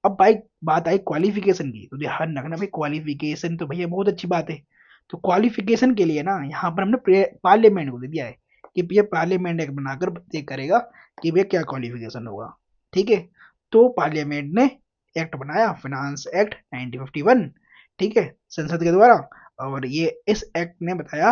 अब भाई बात आई क्वालिफिकेशन की, तो ध्यान रखना भाई, क्वालिफिकेशन तो भैया बहुत अच्छी बात है। तो क्वालिफिकेशन के लिए ना यहाँ पर हमने पार्लियामेंट को दे दिया है कि भैया पार्लियामेंट एक बनाकर तय करेगा कि भैया क्या क्वालिफिकेशन होगा। ठीक है, तो पार्लियामेंट ने एक्ट बनाया, फिनांस एक्ट 1951। ठीक है, संसद के द्वारा। और ये इस एक्ट ने बताया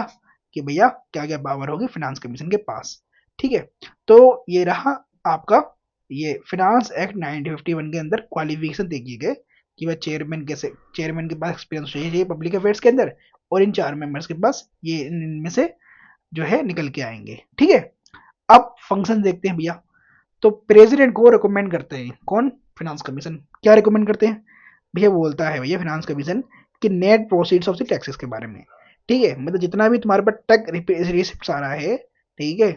कि भैया क्या क्या पावर होगी फिनांस कमीशन के पास। ठीक है, तो ये रहा आपका ये फिनांस एक्ट 1951 के अंदर क्वालिफिकेशन देखिए गए कि वह चेयरमैन कैसे, चेयरमैन के पास एक्सपीरियंस चाहिए पब्लिक अफेयर्स के अंदर, और इन 4 मेंबर्स के पास ये इनमें से जो है निकल के आएंगे। ठीक है, अब फंक्शन देखते हैं भैया। तो प्रेसिडेंट को रिकमेंड करते हैं कौन, फिनांस कमीशन। क्या रिकमेंड करते हैं भैया, बोलता है भैया फिनांस कमीशन कि net proceeds of the taxes के बारे में। ठीक है, मतलब जितना भी तुम्हारे पास टैक्स रिसिप्ट आ रहा है, ठीक है,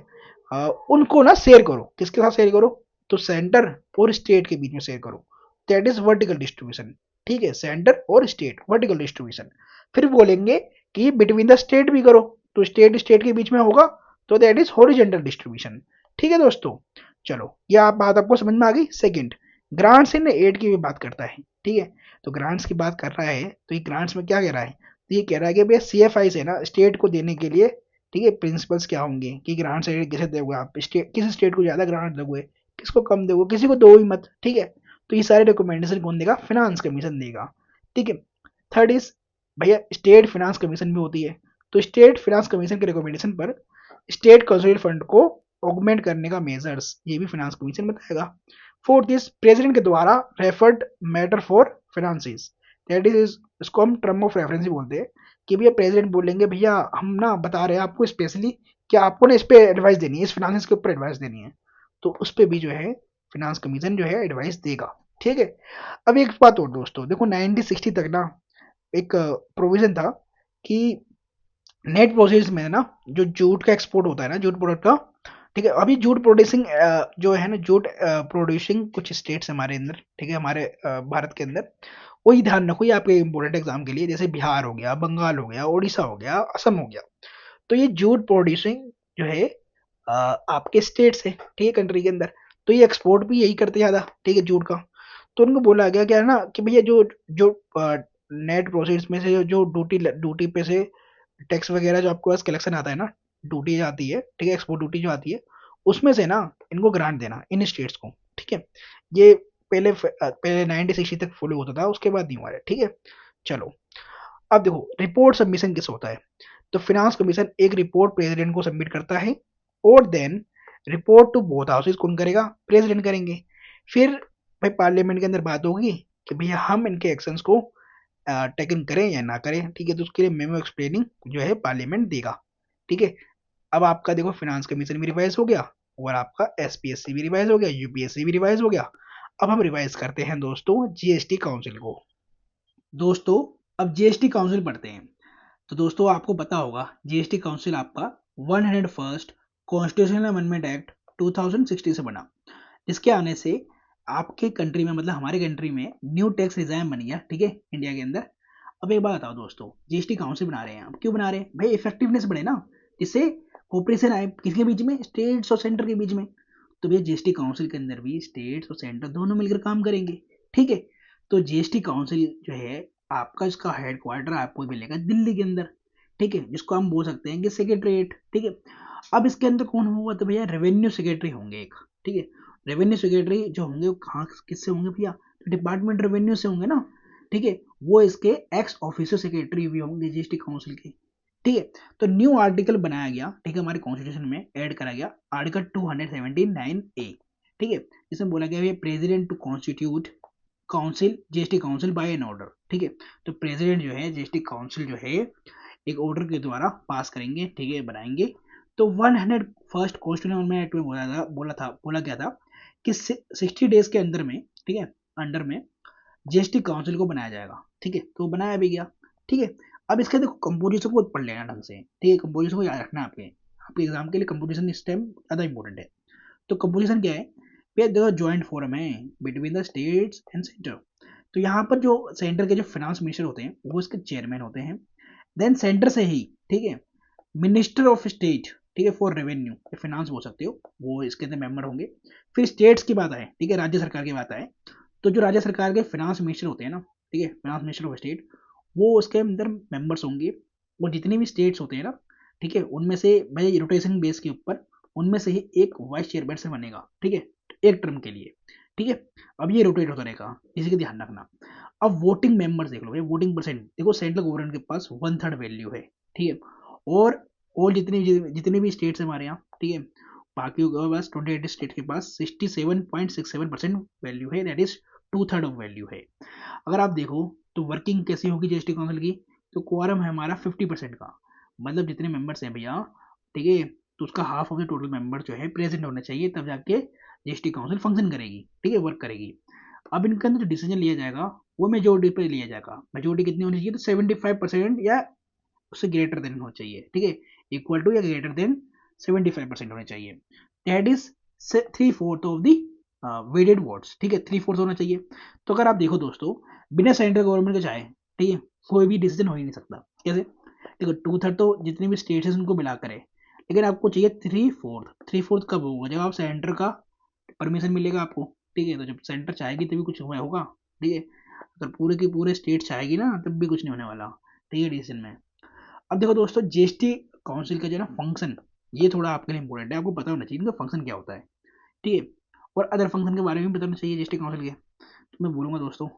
उनको ना शेयर करो, किसके साथ शेयर करो, तो सेंटर और स्टेट के बीच में शेयर करो। That is vertical distribution. ठीक है, सेंटर और स्टेट वर्टिकल डिस्ट्रीब्यूशन। फिर बोलेंगे कि बिटवीन द स्टेट भी करो, तो स्टेट स्टेट के बीच में होगा तो दैट इज हॉरिजेंटल डिस्ट्रीब्यूशन। ठीक है दोस्तों, चलो ये आप बात आपको समझ में आ गई। सेकंड, ग्रांट्स एंड एड की भी बात करता है। ठीक है, तो ग्रांट्स की बात कर रहा है, तो ये ग्रांट्स में क्या कह रहा है, तो ये कह रहा है कि भैया सीएफआई से ना स्टेट को देने के लिए, ठीक है, प्रिंसिपल्स क्या होंगे कि ग्रांट्स एड कैसे दोगे आप, स्टेट किस स्टेट को ज्यादा ग्रांट दोगे, किसको कम दोगे, किसी को दो ही मत। ठीक है, तो ये सारे रिकमेंडेशन कौन देगा, फिनांस कमीशन देगा। ठीक है, थर्ड इज भैया स्टेट फिनांस कमीशन भी होती है, तो स्टेट फिनांस कमीशन के रिकमेंडेशन पर स्टेट कंसोलिडेटेड फंड को ऑगमेंट करने का मेजर्स, ये भी फिनांस कमीशन बताएगा। फोर्थ इज प्रेसिडेंट के द्वारा referred matter for finances, that is, इसको हम टर्म ऑफ रेफरेंस ही बोलते हैं कि भैया प्रेसिडेंट बोलेंगे भैया हम ना बता रहे हैं आपको स्पेशली कि आपको ना इस पे एडवाइस देनी है, इस फाइनेंस के ऊपर एडवाइस देनी है, तो उस पर भी जो है फिनांस कमीशन जो है एडवाइस देगा। ठीक है, अब एक बात और दोस्तों, देखो 1960 तक ना एक प्रोविजन था कि नेट प्रोसीड्स में ना जो जूट का एक्सपोर्ट होता है ना, जूट प्रोडक्ट का, ठीक है, अभी जूट प्रोड्यूसिंग जो है ना, जूट प्रोड्यूसिंग कुछ स्टेट्स हमारे अंदर, ठीक है, हमारे भारत के अंदर, वही ध्यान रखो ये आपके इंपॉर्टेंट एग्जाम के लिए, जैसे बिहार हो गया, बंगाल हो गया, उड़ीसा हो गया, असम हो गया, तो ये जूट प्रोड्यूसिंग जो है आपके स्टेट्स है, ठीक है, कंट्री के अंदर, तो ये एक्सपोर्ट भी यही करते ज्यादा, ठीक है, जूट का। तो उनको बोला गया क्या है ना कि भैया जो जो नेट प्रोसीड्स में से जो ड्यूटी ड्यूटी पे से टैक्स वगैरह जो आपके पास कलेक्शन आता है ना, ड्यूटी आती है, ठीक है, एक्सपोर्ट ड्यूटी जो आती है, उसमें से ना इनको ग्रांट देना इन स्टेट्स को। ठीक है, ये पहले 1960 तक फॉलो होता था, उसके बाद नहीं हुआ है। ठीक है, चलो अब देखो रिपोर्ट सबमिशन किस होता है, तो फिनांस कमीशन एक रिपोर्ट प्रेसिडेंट को सबमिट करता है, और then report to both houses कौन करेगा, प्रेसिडेंट करेंगे। फिर भाई पार्लियामेंट के अंदर बात होगी कि भैया हम इनके एक्शंस को टेकन करें या ना करें। ठीक है, तो उसके लिए मेमो एक्सप्लेनिंग जो है पार्लियामेंट देगा। ठीक है, अब आपका देखो फिनांस कमीशन भी रिवाइज हो गया, और आपका एसपीएससी भी रिवाइज हो गया, यूपीएससी भी रिवाइज हो गया। अब हम रिवाइज करते हैं दोस्तों जीएसटी काउंसिल को। दोस्तों अब जीएसटी काउंसिल पढ़ते हैं, तो दोस्तों आपको पता होगा जीएसटी काउंसिल आपका 101st कॉन्स्टिट्यूशनल अमेंडमेंट एक्ट 2060 से बना, जिसके आने से आपके कंट्री में, मतलब हमारे कंट्री में न्यू टैक्स रिजाइम बन गया। ठीक है, इंडिया के अंदर। अब एक बात बताओ दोस्तों, जीएसटी काउंसिल बना रहे हैं, आप क्यों बना रहे हैं भाई, इफेक्टिवनेस बढ़े ना, जिससे कोऑपरेशन आए किसके बीच में, स्टेट्स और सेंटर के बीच में। तो भैया जीएसटी काउंसिल के अंदर भी स्टेट्स और सेंटर दोनों मिलकर काम करेंगे। ठीक है, तो जीएसटी काउंसिल जो है आपका, इसका हेडक्वार्टर आपको मिलेगा दिल्ली के अंदर। ठीक है, जिसको हम बोल सकते हैं कि सेक्रेटरीट। ठीक है, अब इसके अंदर कौन होगा, तो भैया रेवेन्यू सेक्रेटरी होंगे एक। ठीक है, रेवेन्यू सेक्रेटरी जो होंगे वो कहाँ किससे होंगे भैया, तो डिपार्टमेंट रेवेन्यू से होंगे ना। ठीक है, वो इसके एक्स ऑफिसर सेक्रेटरी भी होंगे जीएसटी काउंसिल के। ठीक है, तो न्यू आर्टिकल बनाया गया, ठीक है, हमारे कॉन्स्टिट्यूशन में ऐड करा गया आर्टिकल 279A। ठीक है, जिसमें बोला गया है president to constitute council, GST council by an order. ठीक है, तो प्रेसिडेंट जो है जीएसटी काउंसिल जो है एक ऑर्डर के द्वारा पास करेंगे, ठीक है, बनाएंगे। तो 101st कॉन्स्टिट्यूशन में एक्ट में बोला गया था कि 60 डेज के अंदर में, ठीक है, अंडर में जीएसटी काउंसिल को बनाया जाएगा। ठीक है, तो बनाया भी गया। ठीक है, अब इसका देखो कंपोजिशन को पढ़ लेना ढंग से। ठीक है, कंपोजिशन को याद रखना है आपके आपके एग्जाम के लिए, कंपोजिशन इस टाइम ज़्यादा इंपॉर्टेंट है। तो कंपोजिशन क्या है भैया, देखो ज्वाइंट फोरम है between the states and centre. तो यहाँ पर जो सेंटर के जो फाइनेंस मिनिस्टर होते हैं वो इसके चेयरमैन होते हैं। देन सेंटर से ही, ठीक है, मिनिस्टर ऑफ स्टेट, ठीक है, फॉर रेवेन्यू फाइनेंस बोल सकते हो, वो इसके अंदर मेंबर होंगे। फिर स्टेट्स की बात आए, ठीक है, राज्य सरकार की बात आए, तो जो राज्य सरकार के फाइनेंस मिनिस्टर होते हैं ना, ठीक है, फाइनेंस मिनिस्टर ऑफ स्टेट, वो उसके अंदर मेंबर्स होंगे। और जितने भी स्टेट्स होते हैं ना, ठीक है, उनमें से भाई रोटेशन बेस के ऊपर उनमें से ही एक वाइस चेयरमैन बनेगा। ठीक है, एक टर्म के लिए। ठीक है, अब ये रोटेट होता रहेगा, इसी का ध्यान रखना। अब वोटिंग मेंबर्स देख लो भाई, वोटिंग परसेंट देखो, सेंट्रल गवर्नमेंट के पास 1/3 वैल्यू है। ठीक है, और जितनी जितने भी स्टेट्स हमारे यहाँ, ठीक है, बाकी के पास 28 स्टेट के पास 67.67% वैल्यू है, दैट इज 2/3 ऑफ वैल्यू है। अगर आप देखो तो वर्किंग कैसी होगी जीएसटी काउंसिल की, तो क्वारम है हमारा 50% का, मतलब जितने मेंबर्स हैं भैया, ठीक है, तो उसका half of the total member जो है प्रेजेंट होना चाहिए, तब जाके जीएसटी काउंसिल फंक्शन करेगी। ठीक है, वर्क करेगी। अब इनके अंदर जो डिसीजन लिया जाएगा वो मेजोरिटी पे लिया जाएगा। मेजोरिटी कितनी होनी चाहिए, तो 75% या उससे ग्रेटर देन होना चाहिए। ठीक है, इक्वल टू या ग्रेटर देन 75% होने चाहिए, that is 3/4 of the weighted votes. ठीक है, 3/4 होना चाहिए। तो अगर आप देखो दोस्तों, बिना सेंट्रल गवर्नमेंट के चाहे, ठीक है, कोई भी डिसीजन हो ही नहीं सकता। कैसे, देखो 2/3 तो जितने भी स्टेट्स हैं उनको मिलाकर है, लेकिन आपको चाहिए 3/4। 3/4 कब होगा? जब आप सेंटर का परमिशन मिलेगा आपको, ठीक है। तो जब सेंटर चाहेगी तभी कुछ होगा, ठीक है। अगर पूरे की पूरे स्टेट चाहेगी ना तब भी कुछ नहीं होने वाला, ठीक है, डिसीजन में। अब देखो दोस्तों, जीएसटी काउंसिल का जो है ना फंक्शन, ये थोड़ा आपके लिए इंपॉर्टेंट है, आपको पता होना चाहिए इनका फंक्शन क्या होता है, ठीक है। और अदर फंक्शन के बारे में भी बताना चाहिए जीएसटी काउंसिल के। तो मैं बोलूँगा दोस्तों,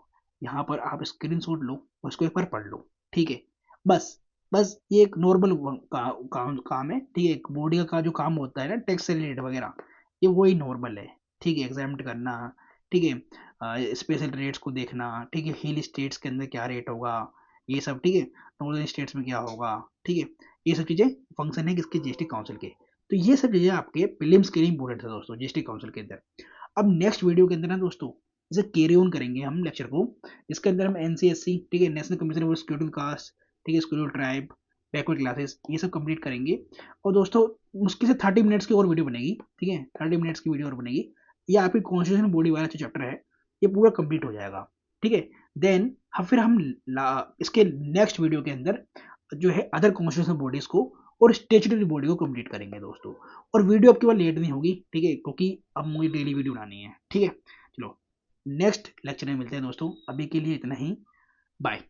यहाँ पर आप स्क्रीनशॉट लो और इसको एक बार पढ़ लो, ठीक है। बस बस ये एक नॉर्मल काम है, ठीक है। एक बॉडी का जो काम होता है ना, टैक्स से रिलेटेड वगैरह, ये वही नॉर्मल है, ठीक है। एग्जाम्प्ट करना, ठीक है, स्पेशल रेट्स को देखना, ठीक है। हिल स्टेट्स के अंदर क्या रेट होगा, ये सब, ठीक है। नॉर्दर्न स्टेट्स में क्या होगा, ठीक है। ये सब चीज़ें फंक्शन है किसके? जीएसटी काउंसिल के। तो ये सब चीज़ें आपके प्रीलिम्स के लिए इंपॉर्टेंट है दोस्तों, जीएसटी काउंसिल के अंदर। अब नेक्स्ट वीडियो के अंदर ना दोस्तों, इसे कैरी ऑन करेंगे हम लेक्चर को। इसके अंदर हम एनसीएससी, ठीक है, national commission for scheduled caste, ठीक है, शेड्यूल्ड ट्राइब, बैकवर्ड क्लासेस, ये सब कंप्लीट करेंगे। और दोस्तों मुश्किल से 30 मिनट्स की और वीडियो बनेगी, ठीक है, 30 मिनट्स की वीडियो और बनेगी। ये आपकी कॉन्स्टिट्यूशन बॉडी वाला जो चैप्टर है ये पूरा कंप्लीट हो जाएगा, ठीक है। देन फिर हम इसके नेक्स्ट वीडियो के अंदर जो है अदर कॉन्स्टिट्यूशन बॉडीज को और स्टेचुटरी बॉडी को कंप्लीट करेंगे दोस्तों। और वीडियो आपके पास लेट नहीं होगी, ठीक है, क्योंकि अब मुझे डेली वीडियो बनानी है, ठीक है। चलो नेक्स्ट लेक्चर में मिलते हैं दोस्तों, अभी के लिए इतना ही, बाय।